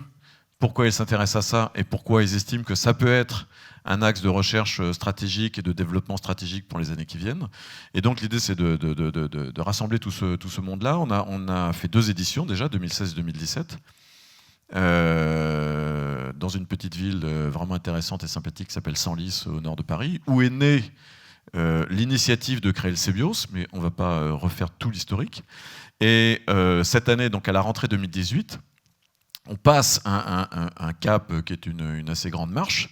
pourquoi ils s'intéressent à ça et pourquoi ils estiment que ça peut être un axe de recherche stratégique et de développement stratégique pour les années qui viennent. Et donc l'idée, c'est de rassembler tout ce monde-là. On a fait 2 éditions déjà, 2016 et 2017, dans une petite ville vraiment intéressante et sympathique qui s'appelle Senlis, au nord de Paris, où est née l'initiative de créer le CBIOS, mais on ne va pas refaire tout l'historique. Et cette année, donc à la rentrée 2018, on passe un cap qui est une assez grande marche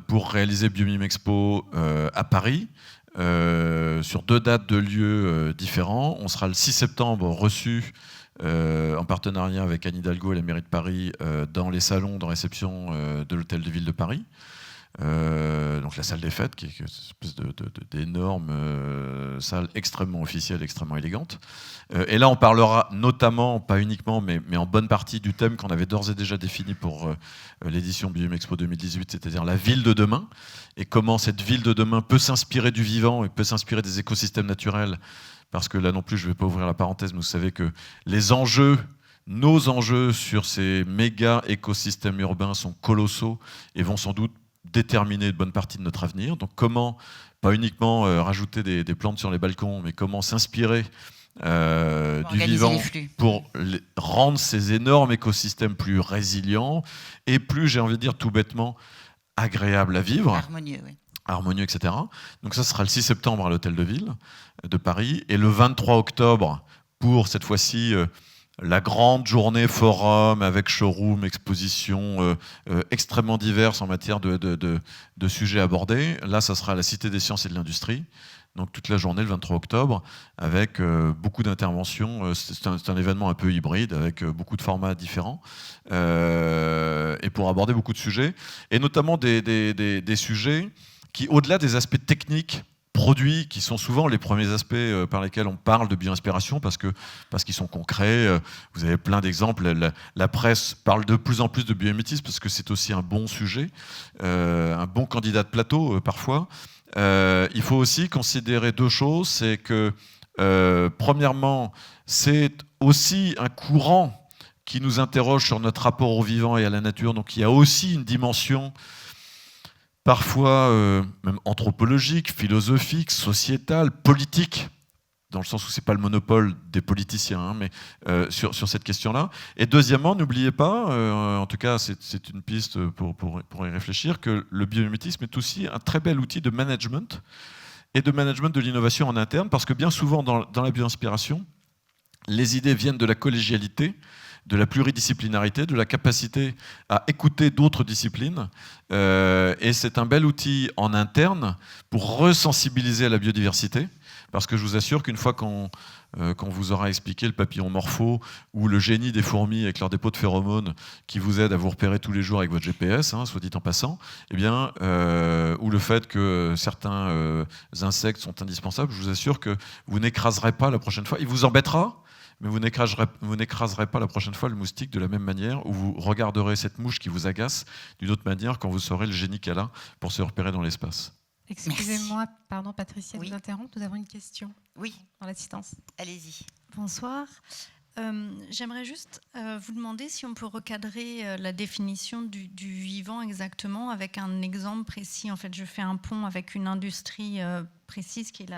pour réaliser Biomime Expo à Paris, sur 2 dates de lieux différents. On sera le 6 septembre reçu en partenariat avec Anne Hidalgo et la mairie de Paris dans les salons de réception de l'Hôtel de Ville de Paris. donc la salle des fêtes, qui est une espèce d'énorme salle extrêmement officielle, extrêmement élégante. Et là, on parlera notamment, pas uniquement, mais en bonne partie du thème qu'on avait d'ores et déjà défini pour l'édition Biome Expo 2018, c'est-à-dire la ville de demain, et comment cette ville de demain peut s'inspirer du vivant et peut s'inspirer des écosystèmes naturels. Parce que là non plus, je ne vais pas ouvrir la parenthèse, mais vous savez que les enjeux, nos enjeux sur ces méga écosystèmes urbains sont colossaux et vont sans doute déterminer une bonne partie de notre avenir. Donc comment, pas uniquement rajouter des plantes sur les balcons, mais comment s'inspirer du vivant pour rendre ces énormes écosystèmes plus résilients et plus, j'ai envie de dire tout bêtement, agréables à vivre. Harmonieux, oui. Harmonieux, etc. Donc ça sera le 6 septembre à l'Hôtel de Ville de Paris, et le 23 octobre pour cette fois-ci la grande journée forum avec showroom, exposition extrêmement diverses en matière de sujets abordés. Là, ça sera à la Cité des Sciences et de l'Industrie, donc toute la journée le 23 octobre, avec beaucoup d'interventions. C'est un événement un peu hybride, avec beaucoup de formats différents, et pour aborder beaucoup de sujets, et notamment des sujets qui, au-delà des aspects techniques, produits, qui sont souvent les premiers aspects par lesquels on parle de bioinspiration, parce qu'ils sont concrets. Vous avez plein d'exemples. La presse parle de plus en plus de biomimétisme, parce que c'est aussi un bon sujet, un bon candidat de plateau parfois. Il faut aussi considérer deux choses. C'est que, premièrement, c'est aussi un courant qui nous interroge sur notre rapport au vivant et à la nature. Donc il y a aussi une dimension parfois même anthropologique, philosophique, sociétale, politique, dans le sens où ce n'est pas le monopole des politiciens, hein, mais sur cette question-là. Et deuxièmement, n'oubliez pas, en tout cas c'est une piste pour y réfléchir, que le biomimétisme est aussi un très bel outil de management, et de management de l'innovation en interne, parce que bien souvent dans la bioinspiration, les idées viennent de la collégialité, de la pluridisciplinarité, de la capacité à écouter d'autres disciplines. Et c'est un bel outil en interne pour resensibiliser à la biodiversité, parce que je vous assure qu'une fois qu'on vous aura expliqué le papillon morpho ou le génie des fourmis avec leur dépôt de phéromones qui vous aide à vous repérer tous les jours avec votre GPS, hein, soit dit en passant, eh bien, ou le fait que certains insectes sont indispensables, je vous assure que vous n'écraserez pas la prochaine fois. Il vous embêtera, mais vous n'écraserez pas la prochaine fois le moustique de la même manière, ou vous regarderez cette mouche qui vous agace d'une autre manière quand vous saurez le génie qu'elle a pour se repérer dans l'espace. Excusez-moi, pardon Patricia, Oui. de vous interrompre, nous avons une question Oui, dans l'assistance. allez-y. Bonsoir. J'aimerais juste vous demander si on peut recadrer la définition du vivant exactement avec un exemple précis. En fait, je fais un pont avec une industrie précise qui est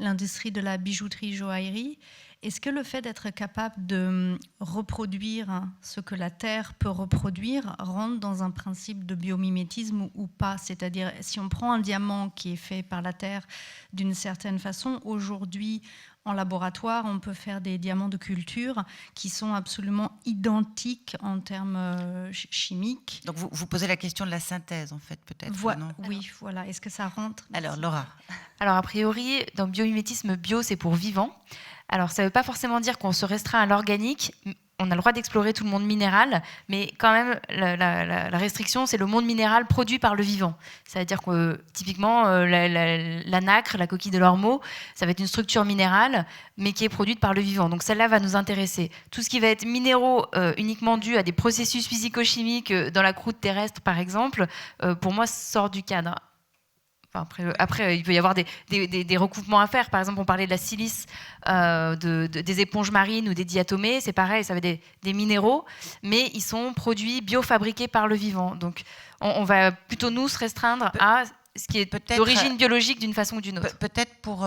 l'industrie de la bijouterie-joaillerie. Est-ce que le fait d'être capable de reproduire ce que la Terre peut reproduire rentre dans un principe de biomimétisme ou pas? C'est-à-dire, si on prend un diamant qui est fait par la Terre d'une certaine façon, aujourd'hui, en laboratoire, on peut faire des diamants de culture qui sont absolument identiques en termes chimiques. Donc vous posez la question de la synthèse, en fait, peut-être. Non Oui, voilà. Est-ce que ça rentre? Alors, Laura. Alors, a priori, dans biomimétisme, bio, c'est pour vivant. Alors, ça ne veut pas forcément dire qu'on se restreint à l'organique. On a le droit d'explorer tout le monde minéral, mais quand même, la restriction, c'est le monde minéral produit par le vivant. C'est-à-dire que, typiquement, la nacre, la coquille de l'ormeau, ça va être une structure minérale, mais qui est produite par le vivant. Donc, celle-là va nous intéresser. Tout ce qui va être minéraux uniquement dû à des processus physico-chimiques dans la croûte terrestre, par exemple, pour moi, sort du cadre. Après, il peut y avoir des recoupements à faire. Par exemple, on parlait de la silice, des éponges marines ou des diatomées. C'est pareil, ça va être des minéraux, mais ils sont produits biofabriqués par le vivant. Donc, on va plutôt nous se restreindre à ce qui est d'origine biologique d'une façon ou d'une autre. Peut-être pour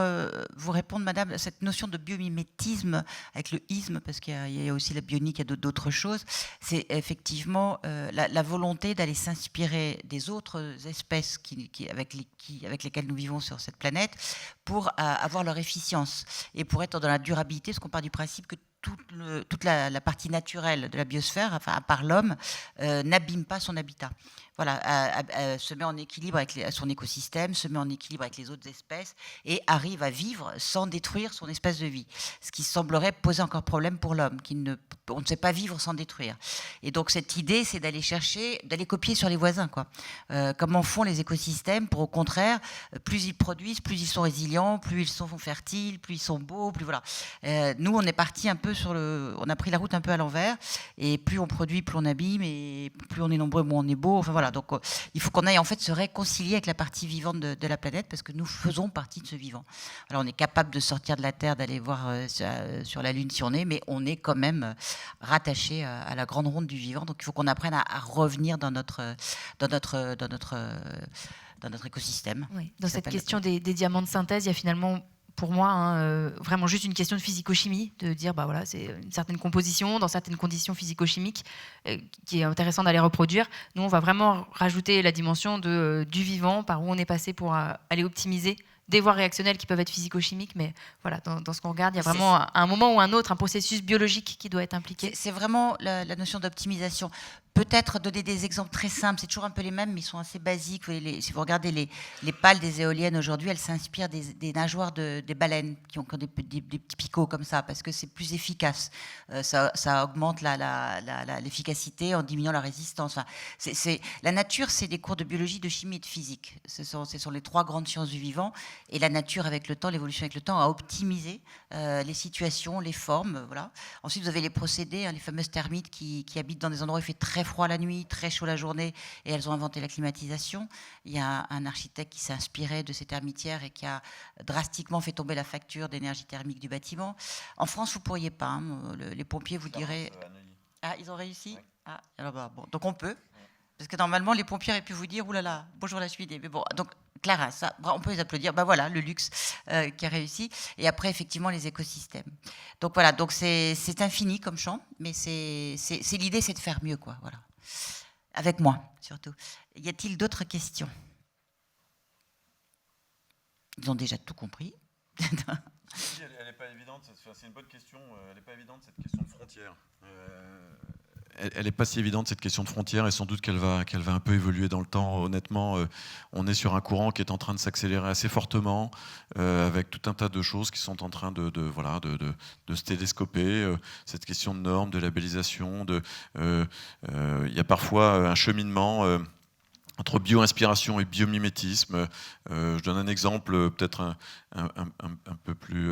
vous répondre, madame, cette notion de biomimétisme, avec le isme, parce qu'il y a aussi la bionique, il y a d'autres choses, c'est effectivement la volonté d'aller s'inspirer des autres espèces avec lesquelles nous vivons sur cette planète pour avoir leur efficience et pour être dans la durabilité, parce qu'on part du principe que toute la partie naturelle de la biosphère, enfin, à part l'homme, n'abîme pas son habitat. se met en équilibre avec son écosystème, se met en équilibre avec les autres espèces et arrive à vivre sans détruire son espace de vie. Ce qui semblerait poser encore problème pour l'homme, on ne sait pas vivre sans détruire. Et donc cette idée, c'est d'aller copier sur les voisins, quoi. Comment font les écosystèmes pour, au contraire, plus ils produisent, plus ils sont résilients, plus ils sont fertiles, plus ils sont beaux, plus voilà. Nous, on est parti un peu on a pris la route un peu à l'envers, et plus on produit, plus on abîme, et plus on est nombreux, moins on est beau. Enfin voilà. Donc il faut qu'on aille en fait se réconcilier avec la partie vivante de la planète, parce que nous faisons partie de ce vivant. Alors on est capable de sortir de la Terre, d'aller voir sur la Lune si on est, mais on est quand même rattaché à la grande ronde du vivant. Donc il faut qu'on apprenne à revenir dans notre écosystème. Oui. Dans cette question des diamants de synthèse, il y a finalement, pour moi, vraiment juste une question de physico-chimie, de dire voilà, c'est une certaine composition dans certaines conditions physico-chimiques qui est intéressant d'aller reproduire. Nous, on va vraiment rajouter la dimension du vivant, par où on est passé pour aller optimiser des voies réactionnelles qui peuvent être physico-chimiques, mais voilà, dans ce qu'on regarde, il y a vraiment à un moment ou un autre un processus biologique qui doit être impliqué. C'est vraiment la notion d'optimisation. Peut-être donner des exemples très simples, c'est toujours un peu les mêmes, mais ils sont assez basiques. Si vous regardez les pales des éoliennes aujourd'hui, elles s'inspirent des nageoires des baleines qui ont des petits picots comme ça, parce que c'est plus efficace. Ça augmente l'efficacité en diminuant la résistance. Enfin, la nature, c'est des cours de biologie, de chimie et de physique. Ce sont les trois grandes sciences du vivant. Et la nature, avec le temps, l'évolution avec le temps, a optimisé les situations, les formes. Voilà. Ensuite, vous avez les procédés, les fameuses termites qui habitent dans des endroits où il fait très froid la nuit, très chaud la journée, et elles ont inventé la climatisation. Il y a un architecte qui s'est inspiré de ces termitières et qui a drastiquement fait tomber la facture d'énergie thermique du bâtiment. En France, vous ne pourriez pas. Les pompiers vous diraient... Ah, ils ont réussi, oui. Ah, alors bon, donc on peut. Parce que normalement, les pompiers auraient pu vous dire « Ouh là là, bonjour la suite ». Mais bon, donc Clara, ça, on peut les applaudir. Voilà, le luxe qui a réussi. Et après, effectivement, les écosystèmes. Donc voilà, donc c'est infini comme champ, mais l'idée, c'est de faire mieux, quoi. Voilà. Avec moi, surtout. Y a-t-il d'autres questions? Ils ont déjà tout compris. Elle n'est pas évidente. C'est une bonne question. Elle n'est pas évidente, cette question de frontière. Elle n'est pas si évidente, cette question de frontière, et sans doute qu'elle va un peu évoluer dans le temps. Honnêtement, on est sur un courant qui est en train de s'accélérer assez fortement, avec tout un tas de choses qui sont en train de se télescoper. Cette question de normes, de labellisation, il y a parfois un cheminement entre bio-inspiration et biomimétisme. Je donne un exemple peut-être un peu plus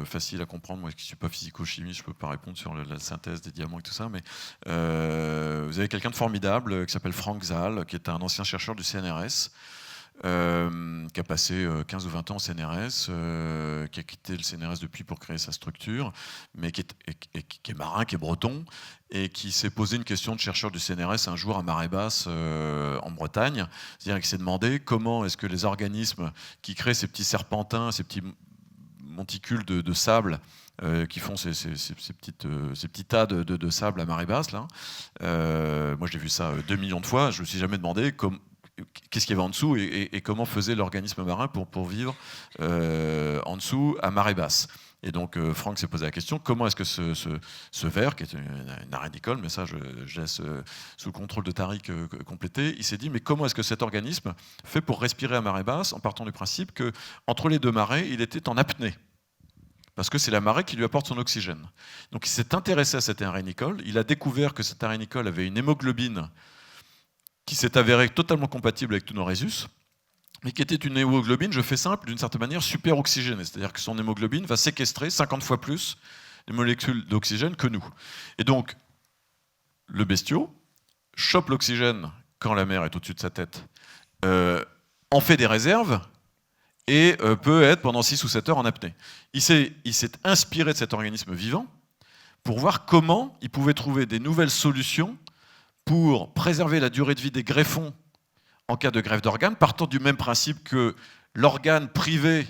facile à comprendre. Moi qui ne suis pas physico-chimiste, je ne peux pas répondre sur la synthèse des diamants et tout ça, mais vous avez quelqu'un de formidable qui s'appelle Frank Zahl, qui est un ancien chercheur du CNRS, qui a passé 15 ou 20 ans au CNRS, qui a quitté le CNRS depuis pour créer sa structure, mais qui est marin, qui est breton, et qui s'est posé une question de chercheur du CNRS un jour à marée basse en Bretagne. C'est-à-dire qu'il s'est demandé comment est-ce que les organismes qui créent ces petits serpentins, ces petits monticules de sable, qui font ces petits tas de sable à marée basse, là. Moi j'ai vu ça 2 millions de fois, je ne me suis jamais demandé qu'est-ce qu'il y avait en dessous et comment faisait l'organisme marin pour vivre en dessous à marée basse. Et donc Franck s'est posé la question, comment est-ce que ce ver, qui est une arénicole, mais ça je laisse sous le contrôle de Tariq compléter, il s'est dit, mais comment est-ce que cet organisme fait pour respirer à marée basse, en partant du principe qu'entre les deux marées, il était en apnée, parce que c'est la marée qui lui apporte son oxygène. Donc il s'est intéressé à cette arénicole, il a découvert que cette arénicole avait une hémoglobine qui s'est avérée totalement compatible avec tous nos rhésus, mais qui était une hémoglobine, je fais simple, d'une certaine manière super oxygénée. C'est-à-dire que son hémoglobine va séquestrer 50 fois plus les molécules d'oxygène que nous. Et donc, le bestiau chope l'oxygène quand la mer est au-dessus de sa tête, en fait des réserves, et peut être pendant 6 ou 7 heures en apnée. Il s'est inspiré de cet organisme vivant pour voir comment il pouvait trouver des nouvelles solutions pour préserver la durée de vie des greffons en cas de greffe d'organes, partant du même principe que l'organe privé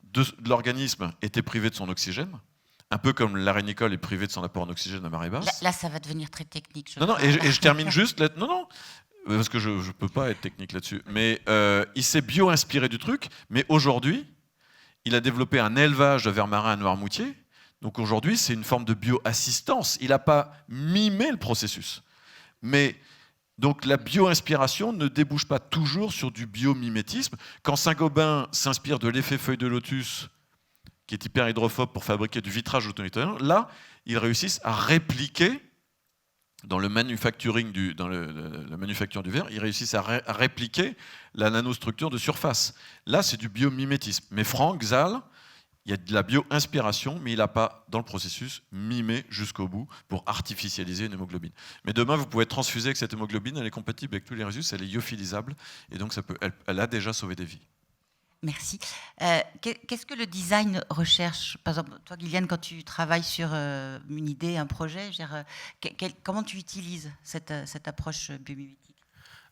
de l'organisme était privé de son oxygène, un peu comme l'arénicole est privé de son apport en oxygène à marée basse. Là, ça va devenir très technique. Non, et je termine juste là. Non, parce que je ne peux pas être technique là-dessus. Mais il s'est bio-inspiré du truc, mais aujourd'hui, il a développé un élevage de vers marins à Noirmoutier. Donc aujourd'hui, c'est une forme de bio-assistance. Il n'a pas mimé le processus. Mais Donc la bio-inspiration ne débouche pas toujours sur du biomimétisme. Quand Saint-Gobain s'inspire de l'effet feuille de lotus, qui est hyper hydrophobe pour fabriquer du vitrage auto-nettoyant, là, ils réussissent à répliquer, dans le manufacturing la manufacture du verre, ils réussissent à répliquer la nanostructure de surface. Là, c'est du biomimétisme. Mais Franck Zal, il y a de la bio-inspiration, mais il n'a pas, dans le processus, mimé jusqu'au bout pour artificialiser une hémoglobine. Mais demain, vous pouvez être transfusé avec cette hémoglobine, elle est compatible avec tous les résus, elle est lyophilisable, et donc elle a déjà sauvé des vies. Merci. Qu'est-ce que le design recherche? Par exemple, toi, Guyliane, quand tu travailles sur une idée, un projet, comment tu utilises cette approche biomimétique?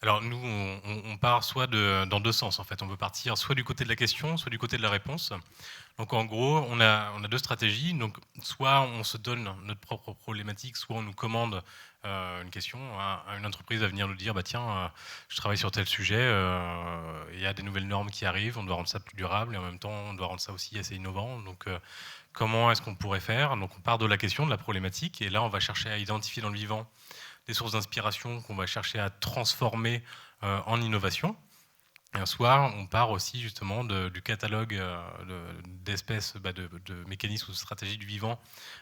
Alors nous, on part soit dans deux sens en fait. On peut partir soit du côté de la question, soit du côté de la réponse. Donc en gros, on a deux stratégies. Donc soit on se donne notre propre problématique, soit on nous commande une question. Une entreprise va venir nous dire, bah tiens, je travaille sur tel sujet, il y a des nouvelles normes qui arrivent, on doit rendre ça plus durable et en même temps on doit rendre ça aussi assez innovant. Donc comment est-ce qu'on pourrait faire? Donc on part de la question, de la problématique, et là on va chercher à identifier dans le vivant des sources d'inspiration qu'on va chercher à transformer en innovation. Et un soir, on part aussi justement du catalogue d'espèces, de mécanismes ou de stratégies du vivant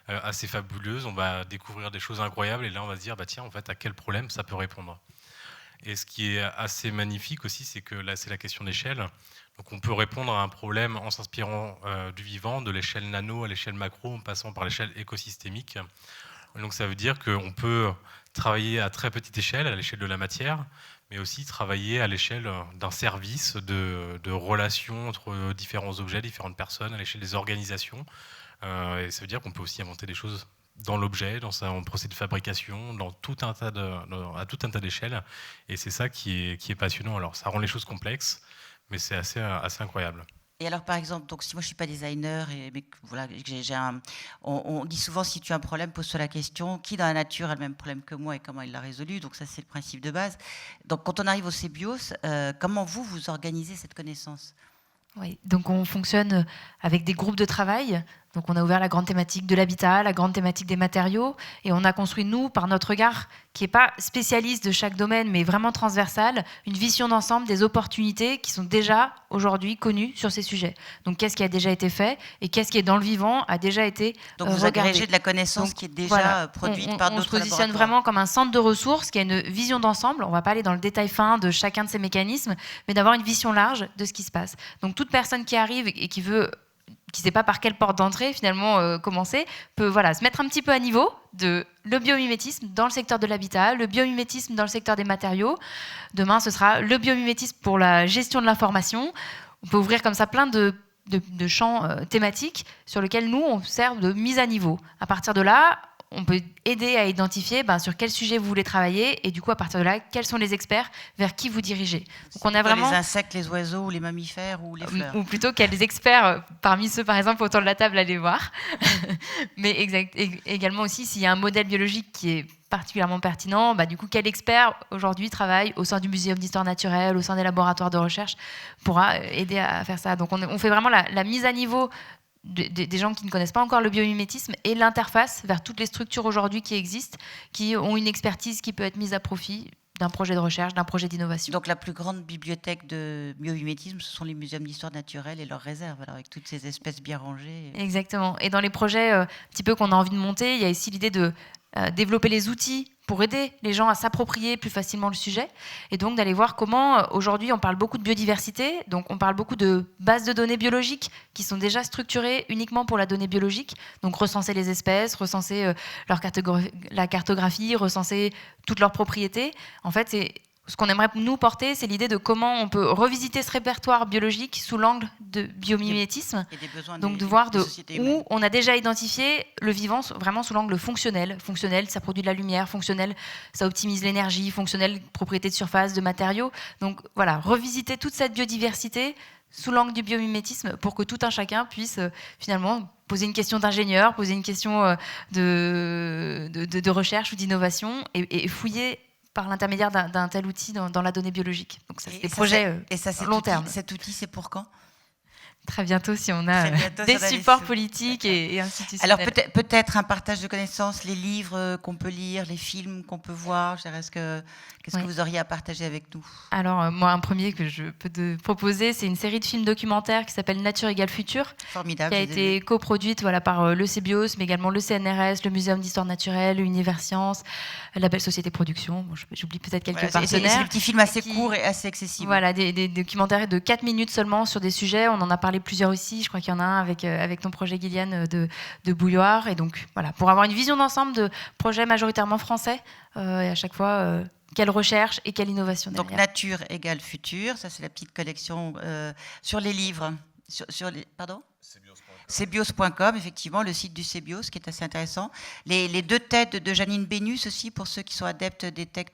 assez fabuleuses. On va découvrir des choses incroyables et là on va se dire, bah tiens, en fait, à quel problème ça peut répondre? Et ce qui est assez magnifique aussi, c'est que là, c'est la question d'échelle. Donc on peut répondre à un problème en s'inspirant du vivant, de l'échelle nano à l'échelle macro, en passant par l'échelle écosystémique. Donc ça veut dire qu'on peut travailler à très petite échelle, à l'échelle de la matière, mais aussi travailler à l'échelle d'un service, de relations entre différents objets, différentes personnes, à l'échelle des organisations. Et ça veut dire qu'on peut aussi inventer des choses dans l'objet, dans son procès de fabrication, à tout un tas d'échelles. Et c'est ça qui est passionnant. Alors ça rend les choses complexes, mais c'est assez incroyable. Et alors, par exemple, donc, si moi je ne suis pas designer, mais voilà, on dit souvent, si tu as un problème, pose-toi la question, qui dans la nature a le même problème que moi et comment il l'a résolu? Donc ça, c'est le principe de base. Donc quand on arrive au Cébios, comment vous organisez cette connaissance? Oui, donc on fonctionne avec des groupes de travail. Donc on a ouvert la grande thématique de l'habitat, la grande thématique des matériaux, et on a construit, nous, par notre regard, qui n'est pas spécialiste de chaque domaine, mais vraiment transversal, une vision d'ensemble des opportunités qui sont déjà aujourd'hui connues sur ces sujets. Donc qu'est-ce qui a déjà été fait et qu'est-ce qui est dans le vivant a déjà été Donc vous regardé. agrégez de la connaissance qui est déjà voilà, produite par d'autres laboratoires. On se positionne vraiment comme un centre de ressources qui a une vision d'ensemble. On ne va pas aller dans le détail fin de chacun de ces mécanismes, mais d'avoir une vision large de ce qui se passe. Donc toute personne qui arrive et qui ne sait pas par quelle porte d'entrée finalement commencer, peut se mettre un petit peu à niveau de le biomimétisme dans le secteur de l'habitat, le biomimétisme dans le secteur des matériaux. Demain, ce sera le biomimétisme pour la gestion de l'information. On peut ouvrir comme ça plein de champs thématiques sur lesquels nous, on sert de mise à niveau. À partir de là, on peut aider à identifier sur quel sujet vous voulez travailler et du coup, à partir de là, quels sont les experts vers qui vous dirigez. Donc, on a vraiment les insectes, les oiseaux, ou les mammifères ou les fleurs. Ou plutôt quels experts parmi ceux, par exemple, autour de la table, allez voir. Mais également aussi, s'il y a un modèle biologique qui est particulièrement pertinent, du coup, quel expert aujourd'hui travaille au sein du Muséum d'histoire naturelle, au sein des laboratoires de recherche, pourra aider à faire ça. Donc, on fait vraiment la mise à niveau des gens qui ne connaissent pas encore le biomimétisme et l'interface vers toutes les structures aujourd'hui qui existent, qui ont une expertise qui peut être mise à profit d'un projet de recherche, d'un projet d'innovation. Donc la plus grande bibliothèque de biomimétisme, ce sont les muséums d'histoire naturelle et leurs réserves, alors avec toutes ces espèces bien rangées. Exactement. Et dans les projets un petit peu qu'on a envie de monter, il y a aussi l'idée de développer les outils pour aider les gens à s'approprier plus facilement le sujet, et donc d'aller voir comment, aujourd'hui, on parle beaucoup de biodiversité, donc on parle beaucoup de bases de données biologiques qui sont déjà structurées uniquement pour la donnée biologique, donc recenser les espèces, recenser la cartographie, recenser toutes leurs propriétés. En fait, ce qu'on aimerait nous porter, c'est l'idée de comment on peut revisiter ce répertoire biologique sous l'angle de biomimétisme, donc de voir où on a déjà identifié le vivant vraiment sous l'angle fonctionnel. Fonctionnel, ça produit de la lumière, fonctionnel, ça optimise l'énergie, fonctionnel, propriété de surface, de matériaux. Donc voilà, revisiter toute cette biodiversité sous l'angle du biomimétisme pour que tout un chacun puisse finalement poser une question d'ingénieur, poser une question de recherche ou d'innovation et fouiller par l'intermédiaire d'un tel outil dans la donnée biologique. Donc ça, c'est des projets long terme. Cet outil, c'est pour quand? Très bientôt, si on a Très bientôt, des ça va aller supports sous. politiques et institutionnels. Alors peut-être un partage de connaissances, les livres qu'on peut lire, les films qu'on peut voir. Qu'est-ce que Oui. vous auriez à partager avec nous? Alors, moi, un premier que je peux te proposer, c'est une série de films documentaires qui s'appelle Nature égale futur, Formidable. qui a je les ai été vus. coproduite par le CBIOS, mais également le CNRS, le Muséum d'histoire naturelle, l'Univers Science, la Belle Société Production. Bon, j'oublie peut-être quelques Voilà, c'est des partenaires. petits films assez qui- courts et assez accessibles. Voilà, des documentaires de 4 minutes seulement sur des sujets. On en a parlé plusieurs ici. Je crois qu'il y en a un avec ton projet, Gilliane, de Bouilloire. Et donc, voilà, pour avoir une vision d'ensemble de projets majoritairement français, et à chaque fois, quelle recherche et quelle innovation Donc derrière. nature égale futur, ça c'est la petite collection sur les livres. Sur les, pardon? Cbios.com, effectivement, le site du Cbios qui est assez intéressant. Les deux TED de Janine Bénus aussi, pour ceux qui sont adeptes des TED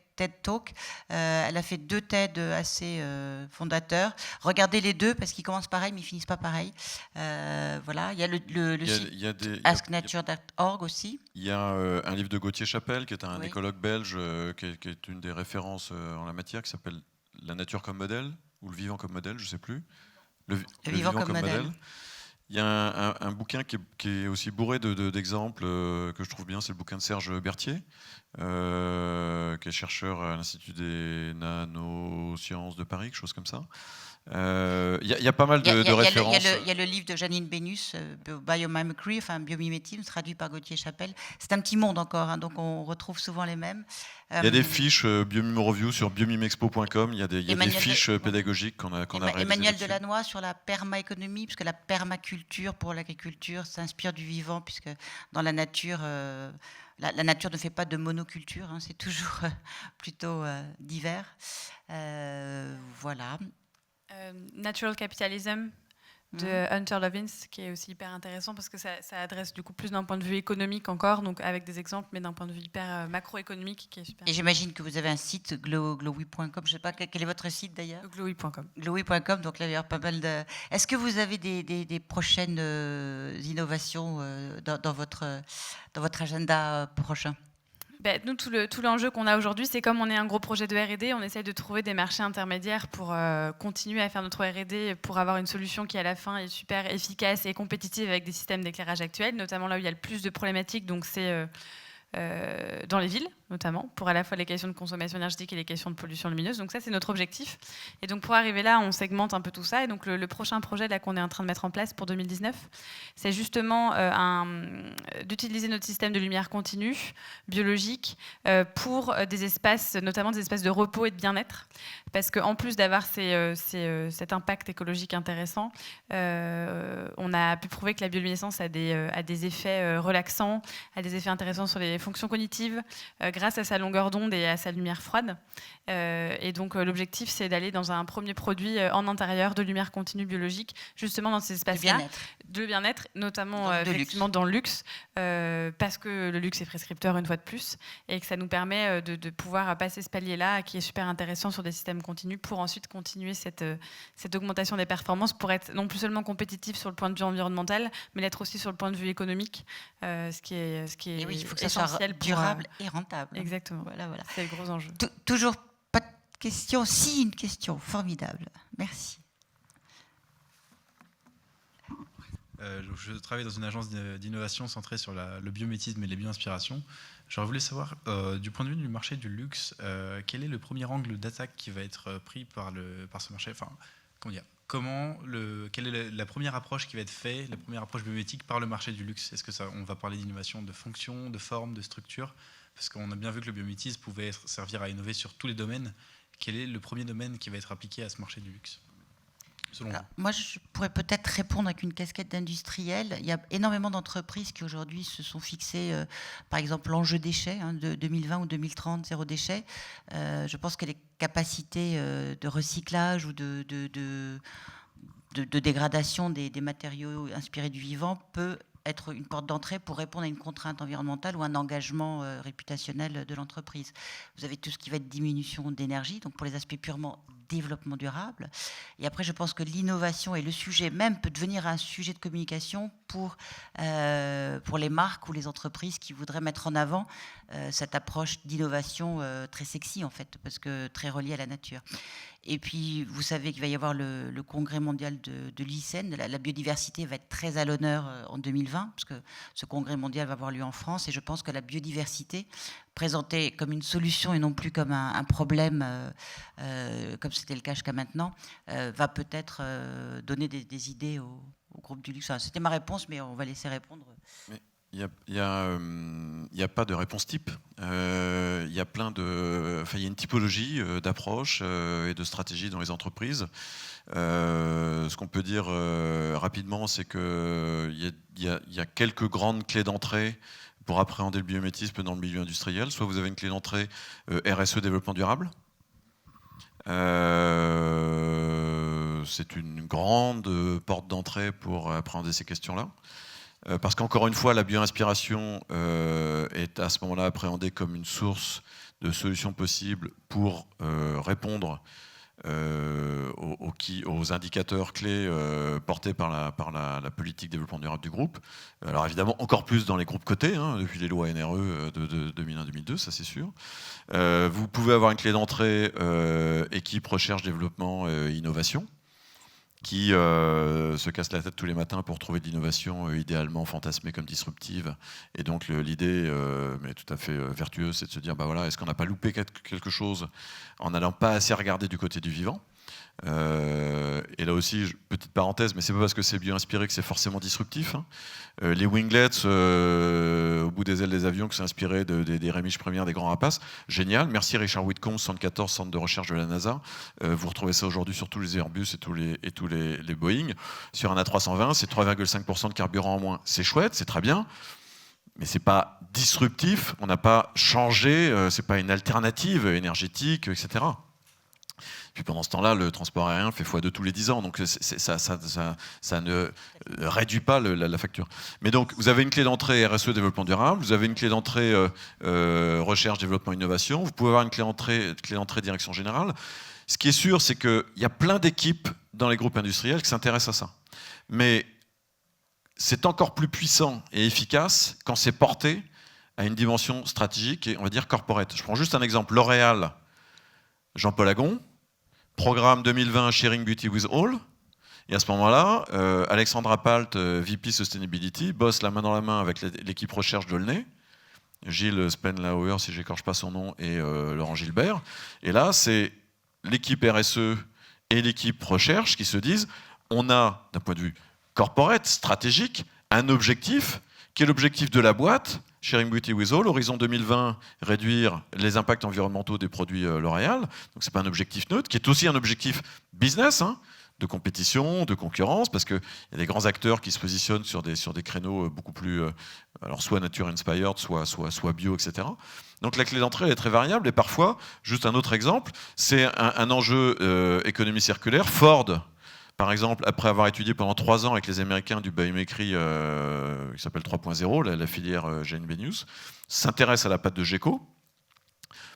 Talk. Elle a fait 2 TED assez fondateurs. Regardez les deux parce qu'ils commencent pareil mais ils finissent pas pareil. Voilà, il y a le site asknature.org aussi. Il y a un livre de Gauthier Chapelle, qui est un Oui. écologue belge, qui est une des références en la matière, qui s'appelle La nature comme modèle, ou Le vivant comme modèle, je ne sais plus. Le vivant comme modèle. Il y a un bouquin qui est aussi bourré d'exemples que je trouve bien, c'est le bouquin de Serge Berthier, qui est chercheur à l'Institut des nanosciences de Paris, quelque chose comme ça. Il y a pas mal de références. Il y a le livre de Janine Bénus, Biomimicry, enfin biomimétisme, traduit par Gauthier Chapelle. C'est un petit monde encore, hein, donc on retrouve souvent les mêmes. Il y a des fiches Biomime-Review sur biomimexpo.com, il y a des Emmanuel pédagogiques pédagogiques qu'on a réalisées. Emmanuel là-dessus. Delannoy sur la permaéconomie, puisque la permaculture pour l'agriculture s'inspire du vivant, puisque dans la nature, la nature ne fait pas de monoculture, hein, c'est toujours plutôt divers. Voilà. Natural Capitalism de Hunter Lovins, qui est aussi hyper intéressant parce que ça adresse du coup plus d'un point de vue économique encore, donc avec des exemples, mais d'un point de vue hyper macroéconomique qui est super. Et j'imagine que vous avez un site, glowy.com, je ne sais pas quel est votre site d'ailleurs. Glowy.com. Glowy.com, donc là il y a pas mal de... Est-ce que vous avez des prochaines innovations dans votre agenda prochain? Nous, tout l'enjeu qu'on a aujourd'hui, c'est comme on est un gros projet de R&D, on essaye de trouver des marchés intermédiaires pour continuer à faire notre R&D, pour avoir une solution qui, à la fin, est super efficace et compétitive avec des systèmes d'éclairage actuels, notamment là où il y a le plus de problématiques, donc c'est dans les villes, notamment, pour à la fois les questions de consommation énergétique et les questions de pollution lumineuse. Donc ça, c'est notre objectif. Et donc pour arriver là, on segmente un peu tout ça. Et donc le prochain projet là qu'on est en train de mettre en place pour 2019, c'est justement d'utiliser notre système de lumière continue, biologique, pour des espaces, notamment des espaces de repos et de bien-être. Parce qu'en plus d'avoir cet impact écologique intéressant, on a pu prouver que la bioluminescence a des effets relaxants, a des effets intéressants sur les fonctions cognitives, grâce à sa longueur d'onde et à sa lumière froide. Et donc l'objectif, c'est d'aller dans un premier produit en intérieur de lumière continue biologique, justement dans ces espaces-là. De bien-être, notamment effectivement dans le luxe, parce que le luxe est prescripteur une fois de plus, et que ça nous permet de pouvoir passer ce palier-là, qui est super intéressant sur des systèmes continus, pour ensuite continuer cette augmentation des performances, pour être non plus seulement compétitif sur le point de vue environnemental, mais l'être aussi sur le point de vue économique, ce qui est et oui, il faut que ça essentiel soit durable et rentable. Exactement. Voilà. C'est le gros enjeu. Toujours pas de question? Si, une question. Formidable. Merci. Je travaille dans une agence d'innovation centrée sur le biométisme et les bioinspirations. J'aurais voulu savoir, du point de vue du marché du luxe, quel est le premier angle d'attaque qui va être pris par ce marché? Enfin, comment dire, quelle est la première approche qui va être faite, la première approche biométrique par le marché du luxe? Est-ce que on va parler d'innovation de fonction, de forme, de structure? Parce qu'on a bien vu que le biométisme pouvait servir à innover sur tous les domaines. Quel est le premier domaine qui va être appliqué à ce marché du luxe, selon vous? Moi, je pourrais peut-être répondre avec une casquette d'industriel. Il y a énormément d'entreprises qui aujourd'hui se sont fixées, par exemple, l'enjeu déchets, de 2020 ou 2030, zéro déchet. Je pense que les capacités de recyclage ou de dégradation des matériaux inspirés du vivant peut être une porte d'entrée pour répondre à une contrainte environnementale ou un engagement réputationnel de l'entreprise. Vous avez tout ce qui va être diminution d'énergie, donc pour les aspects purement développement durable. Et après, je pense que l'innovation et le sujet même peut devenir un sujet de communication pour les marques ou les entreprises qui voudraient mettre en avant cette approche d'innovation très sexy, en fait, parce que très reliée à la nature. Et puis, vous savez qu'il va y avoir le congrès mondial de l'ICN. La biodiversité va être très à l'honneur en 2020, parce que ce congrès mondial va avoir lieu en France. Et je pense que la biodiversité, présentée comme une solution et non plus comme un problème, comme c'était le cas jusqu'à maintenant, va peut-être donner des idées au groupe du luxe. Enfin, c'était ma réponse, mais on va laisser répondre. Mais il n'y a pas de réponse type. Il y a il y a une typologie d'approche et de stratégie dans les entreprises. Ce qu'on peut dire rapidement, c'est qu'il y a quelques grandes clés d'entrée pour appréhender le biomimétisme dans le milieu industriel. Soit vous avez une clé d'entrée RSE, développement durable. C'est une grande porte d'entrée pour appréhender ces questions-là. Parce qu'encore une fois, la bio-inspiration est à ce moment-là appréhendée comme une source de solutions possibles pour répondre aux indicateurs clés portés par la politique développement durable du groupe. Alors évidemment, encore plus dans les groupes cotés, depuis les lois NRE de 2001-2002, ça c'est sûr. Vous pouvez avoir une clé d'entrée équipe recherche, développement, innovation, qui se casse la tête tous les matins pour trouver de l'innovation idéalement fantasmée comme disruptive. Et donc l'idée, mais tout à fait vertueuse, c'est de se dire, bah voilà, est-ce qu'on n'a pas loupé quelque chose en n'allant pas assez regarder du côté du vivant ? Et là aussi, petite parenthèse, mais c'est pas parce que c'est bio-inspiré que c'est forcément disruptif. Les winglets au bout des ailes des avions qui sont inspirés des rémiges premières des grands rapaces, génial. Merci Richard Whitcomb, 74 centre de recherche de la NASA. Vous retrouvez ça aujourd'hui sur tous les Airbus et tous les Boeing. Sur un A320, c'est 3,5% de carburant en moins. C'est chouette, c'est très bien. Mais c'est pas disruptif. On n'a pas changé. C'est pas une alternative énergétique, etc. Puis pendant ce temps-là, le transport aérien fait x2 tous les 10 ans, donc ça ne réduit pas la facture. Mais donc, vous avez une clé d'entrée RSE, développement durable, vous avez une clé d'entrée recherche, développement, innovation, vous pouvez avoir une clé d'entrée direction générale. Ce qui est sûr, c'est qu'il y a plein d'équipes dans les groupes industriels qui s'intéressent à ça. Mais c'est encore plus puissant et efficace quand c'est porté à une dimension stratégique et, on va dire, corporate. Je prends juste un exemple. L'Oréal, Jean-Paul Agon, programme 2020 Sharing Beauty with All. Et à ce moment-là, Alexandra Palt, VP Sustainability, bosse la main dans la main avec l'équipe recherche d'Aulnay, Gilles Spenlauer, si j'écorche pas son nom, et Laurent Gilbert. Et là, c'est l'équipe RSE et l'équipe recherche qui se disent, on a, d'un point de vue corporate, stratégique, un objectif, qui est l'objectif de la boîte, Sharing Beauty with All, horizon 2020, réduire les impacts environnementaux des produits L'Oréal. Donc c'est pas un objectif neutre, qui est aussi un objectif business, de compétition, de concurrence, parce qu'il y a des grands acteurs qui se positionnent sur des créneaux beaucoup plus, alors soit nature inspired, soit bio, etc. Donc la clé d'entrée elle est très variable, et parfois, juste un autre exemple, c'est un enjeu économie circulaire. Ford, par exemple, après avoir étudié pendant 3 ans avec les Américains du biométrie qui s'appelle 3.0, la filière GNB-News, s'intéresse à la pâte de Geco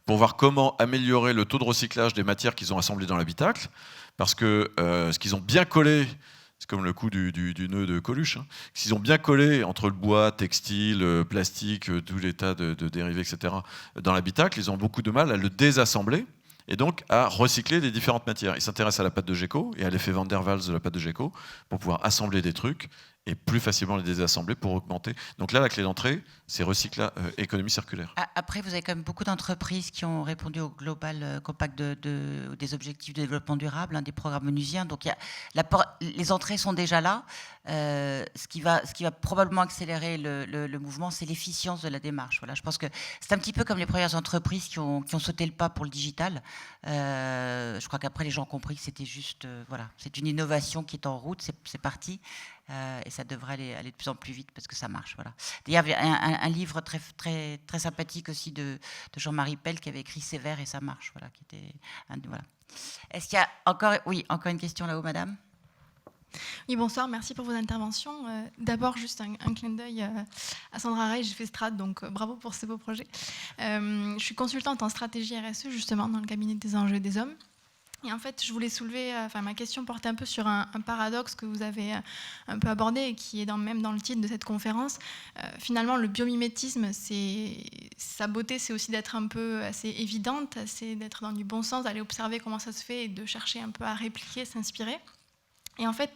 pour voir comment améliorer le taux de recyclage des matières qu'ils ont assemblées dans l'habitacle, parce que ce qu'ils ont bien collé, c'est comme le coup du nœud de Coluche, ce qu'ils ont bien collé entre le bois, textile, plastique, tout les tas de dérivés, etc., dans l'habitacle, ils ont beaucoup de mal à le désassembler, et donc à recycler les différentes matières. Ils s'intéressent à la pâte de Geco et à l'effet Van der Waals de la pâte de Geco pour pouvoir assembler des trucs et plus facilement les désassembler pour augmenter. Donc là, la clé d'entrée, c'est recyclage, économie circulaire. Après, vous avez quand même beaucoup d'entreprises qui ont répondu au Global Compact des objectifs de développement durable, des programmes onusiens. Donc les entrées sont déjà là. Ce qui va probablement accélérer le mouvement, c'est l'efficience de la démarche. Voilà, je pense que c'est un petit peu comme les premières entreprises qui ont sauté le pas pour le digital. Je crois qu'après, les gens ont compris que c'était juste, c'est une innovation qui est en route, c'est parti. Et ça devrait aller de plus en plus vite parce que ça marche. Voilà. Il y avait un livre très, très, très sympathique aussi de Jean-Marie Pell qui avait écrit Sévère et ça marche. Voilà, qui était voilà. Est-ce qu'il y a encore une question là-haut, madame ? Oui, bonsoir, merci pour vos interventions. D'abord, juste un clin d'œil à Sandra Rey, j'ai fait Strat, donc bravo pour ce beau projet. Je suis consultante en stratégie RSE, justement, dans le cabinet des enjeux des hommes. Et en fait, je voulais soulever, ma question portait un peu sur un paradoxe que vous avez un peu abordé et qui est même dans le titre de cette conférence. Finalement, le biomimétisme, sa beauté, c'est aussi d'être un peu assez évidente, c'est d'être dans du bon sens, d'aller observer comment ça se fait et de chercher un peu à répliquer, s'inspirer. Et en fait,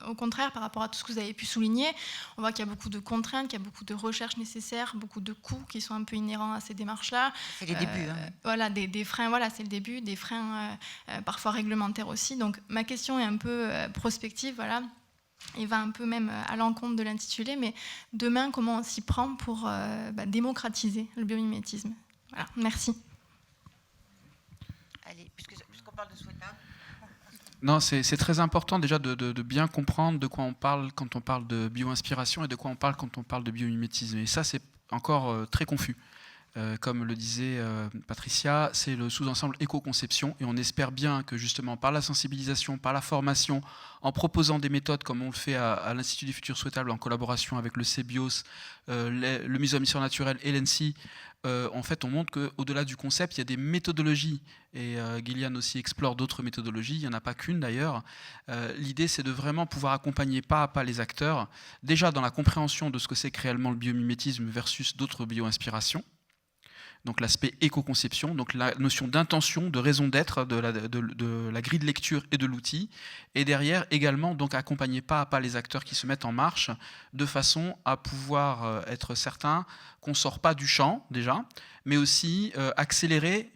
au contraire, par rapport à tout ce que vous avez pu souligner, on voit qu'il y a beaucoup de contraintes, qu'il y a beaucoup de recherches nécessaires, beaucoup de coûts qui sont un peu inhérents à ces démarches-là. C'est les débuts. Voilà, des freins, voilà, c'est le début, des freins parfois réglementaires aussi. Donc ma question est un peu prospective, voilà, et va un peu même à l'encontre de l'intitulé, mais demain, comment on s'y prend pour démocratiser le biomimétisme? Voilà, merci. Allez, puisqu'on parle de souhaitable. Non, c'est très important déjà de bien comprendre de quoi on parle quand on parle de bio-inspiration et de quoi on parle quand on parle de biomimétisme. Et ça, c'est encore très confus. Comme le disait Patricia, c'est le sous-ensemble éco-conception et on espère bien que justement par la sensibilisation, par la formation, en proposant des méthodes comme on le fait à l'Institut du Futur Souhaitable en collaboration avec le CBIOS, le Muséum d'histoire naturelle et l'ENSI, en fait on montre qu'au-delà du concept, il y a des méthodologies et Gillian aussi explore d'autres méthodologies, il n'y en a pas qu'une d'ailleurs. L'idée c'est de vraiment pouvoir accompagner pas à pas les acteurs, déjà dans la compréhension de ce que c'est que réellement le biomimétisme versus d'autres bio-inspirations. Donc l'aspect éco-conception, donc la notion d'intention, de raison d'être de la grille de lecture et de l'outil, et derrière également donc accompagner pas à pas les acteurs qui se mettent en marche, de façon à pouvoir être certain qu'on ne sort pas du champ déjà, mais aussi accélérer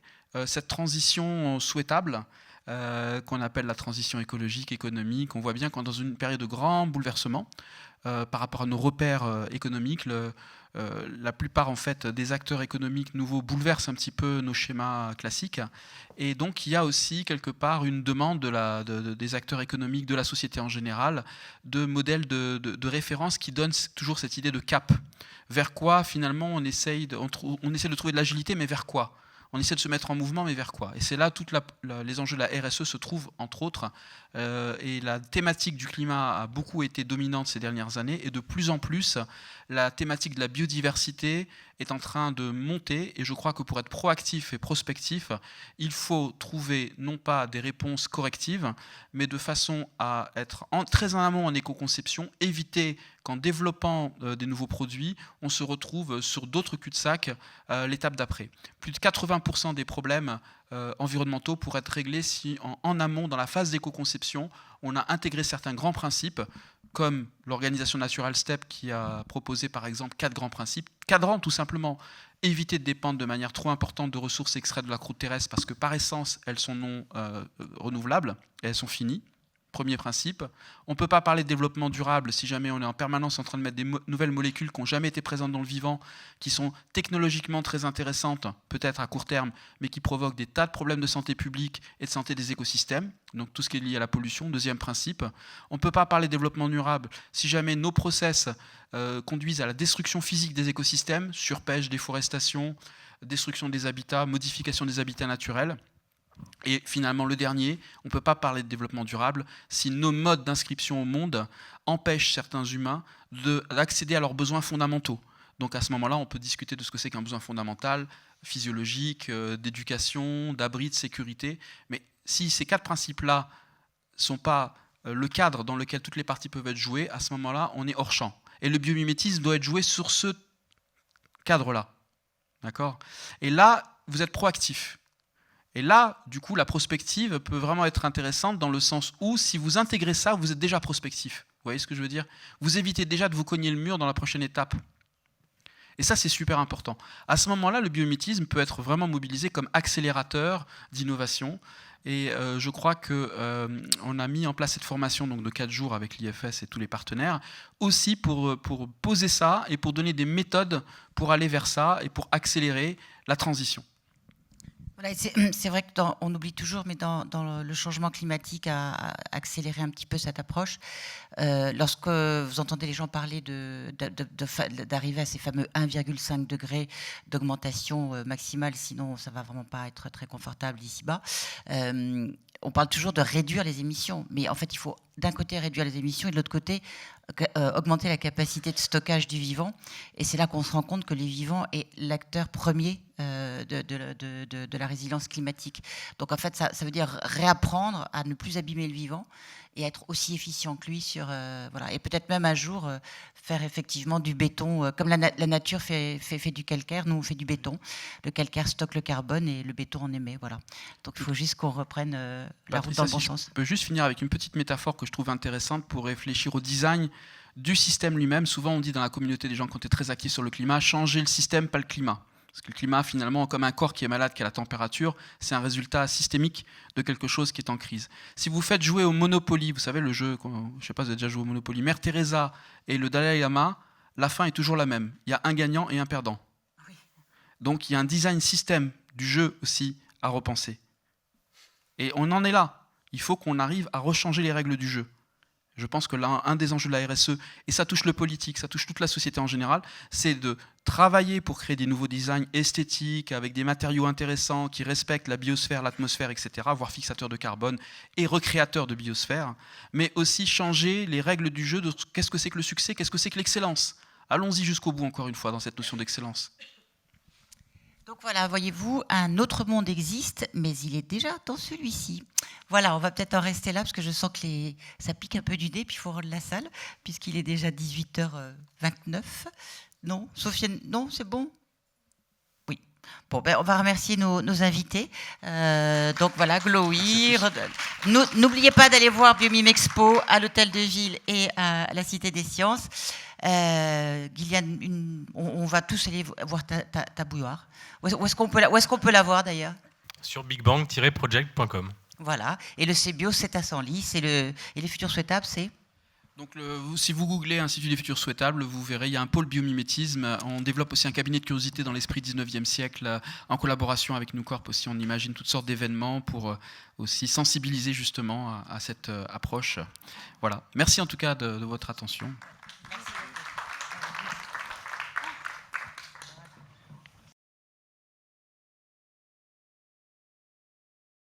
cette transition souhaitable qu'on appelle la transition écologique, économique. On voit bien qu'on est dans une période de grand bouleversement par rapport à nos repères économiques. La plupart en fait, des acteurs économiques nouveaux bouleversent un petit peu nos schémas classiques. Et donc il y a aussi quelque part une demande des acteurs économiques, de la société en général, de modèles de référence qui donnent toujours cette idée de cap. Vers quoi finalement on essaie de trouver de l'agilité, mais vers quoi ? On essaie de se mettre en mouvement, mais vers quoi? Et c'est là tous les enjeux de la RSE se trouvent, entre autres. Et la thématique du climat a beaucoup été dominante ces dernières années. Et de plus en plus, la thématique de la biodiversité est en train de monter. Et je crois que pour être proactif et prospectif, il faut trouver non pas des réponses correctives, mais de façon à être très en amont en éco-conception, éviter qu'en développant des nouveaux produits, on se retrouve sur d'autres cul-de-sac l'étape d'après. Plus de 80% des problèmes environnementaux pourraient être réglés si en amont, dans la phase d'éco-conception, on a intégré certains grands principes, comme l'organisation Natural Step qui a proposé par exemple 4 grands principes, cadrant tout simplement, éviter de dépendre de manière trop importante de ressources extraites de la croûte terrestre parce que par essence, elles sont non renouvelables et elles sont finies. Premier principe. On ne peut pas parler de développement durable si jamais on est en permanence en train de mettre des nouvelles molécules qui n'ont jamais été présentes dans le vivant, qui sont technologiquement très intéressantes, peut-être à court terme, mais qui provoquent des tas de problèmes de santé publique et de santé des écosystèmes. Donc tout ce qui est lié à la pollution. Deuxième principe. On ne peut pas parler de développement durable si jamais nos process conduisent à la destruction physique des écosystèmes, surpêche, déforestation, destruction des habitats, modification des habitats naturels. Et finalement, le dernier, on ne peut pas parler de développement durable si nos modes d'inscription au monde empêchent certains humains d'accéder à leurs besoins fondamentaux. Donc à ce moment-là, on peut discuter de ce que c'est qu'un besoin fondamental, physiologique, d'éducation, d'abri, de sécurité. Mais si ces 4 principes-là ne sont pas le cadre dans lequel toutes les parties peuvent être jouées, à ce moment-là, on est hors champ. Et le biomimétisme doit être joué sur ce cadre-là. D'accord ? Et là, vous êtes proactif. Et là, du coup, la prospective peut vraiment être intéressante dans le sens où, si vous intégrez ça, vous êtes déjà prospectif. Vous voyez ce que je veux dire? Vous évitez déjà de vous cogner le mur dans la prochaine étape. Et ça, c'est super important. À ce moment-là, le biomimétisme peut être vraiment mobilisé comme accélérateur d'innovation. Et je crois qu'on a mis en place cette formation donc, de 4 jours avec l'IFS et tous les partenaires, aussi pour poser ça et pour donner des méthodes pour aller vers ça et pour accélérer la transition. Voilà, c'est vrai qu'on oublie toujours, mais dans le changement climatique a accéléré un petit peu cette approche. Lorsque vous entendez les gens parler d'arriver à ces fameux 1,5 degrés d'augmentation maximale, sinon ça ne va vraiment pas être très confortable ici-bas, on parle toujours de réduire les émissions, mais en fait il faut d'un côté réduire les émissions et de l'autre côté augmenter la capacité de stockage du vivant. Et c'est là qu'on se rend compte que le vivant est l'acteur premier de la résilience climatique. Donc en fait, ça veut dire réapprendre à ne plus abîmer le vivant et être aussi efficient que lui sur voilà. Et peut-être même un jour faire effectivement du béton, comme la nature fait du calcaire, nous on fait du béton. Le calcaire stocke le carbone et le béton en émet. Voilà. Donc il faut juste qu'on reprenne la route dans le bon sens. Je peux juste finir avec une petite métaphore que je trouve intéressante pour réfléchir au design du système lui-même. Souvent on dit dans la communauté des gens qui ont été très actifs sur le climat, changer le système, pas le climat. Parce que le climat, finalement, comme un corps qui est malade, qui a la température, c'est un résultat systémique de quelque chose qui est en crise. Si vous faites jouer au Monopoly, vous savez, le jeu, je ne sais pas si vous avez déjà joué au Monopoly, Mère Teresa et le Dalai Lama, la fin est toujours la même. Il y a un gagnant et un perdant. Oui. Donc il y a un design système du jeu aussi à repenser. Et on en est là. Il faut qu'on arrive à rechanger les règles du jeu. Je pense que là, un des enjeux de la RSE, et ça touche le politique, ça touche toute la société en général, c'est de travailler pour créer des nouveaux designs esthétiques, avec des matériaux intéressants, qui respectent la biosphère, l'atmosphère, etc., voire fixateurs de carbone et recréateurs de biosphère, mais aussi changer les règles du jeu de qu'est-ce que c'est que le succès, qu'est-ce que c'est que l'excellence. Allons-y jusqu'au bout, encore une fois, dans cette notion d'excellence. Donc voilà, voyez-vous, un autre monde existe, mais il est déjà dans celui-ci. Voilà, on va peut-être en rester là, parce que je sens que ça pique un peu du nez, puis il faut rendre la salle, puisqu'il est déjà 18h29. Non, Sofiane, non, c'est bon ? Oui. Bon, ben, on va remercier nos invités. Donc voilà, Glowy. N'oubliez pas d'aller voir Biomime Expo à l'Hôtel de Ville et à la Cité des Sciences. Gilliane, on va tous aller voir ta bouilloire. Où est-ce qu'on peut la voir d'ailleurs ? Sur bigbang-project.com. Voilà. Et le CBio, c'est à Senlis. Et les futurs souhaitables, c'est ? Donc, si vous googlez Institut des futurs souhaitables, vous verrez, il y a un pôle biomimétisme. On développe aussi un cabinet de curiosité dans l'esprit 19e siècle, en collaboration avec Nucorp aussi. On imagine toutes sortes d'événements pour aussi sensibiliser justement à cette approche. Voilà. Merci en tout cas de votre attention. Merci.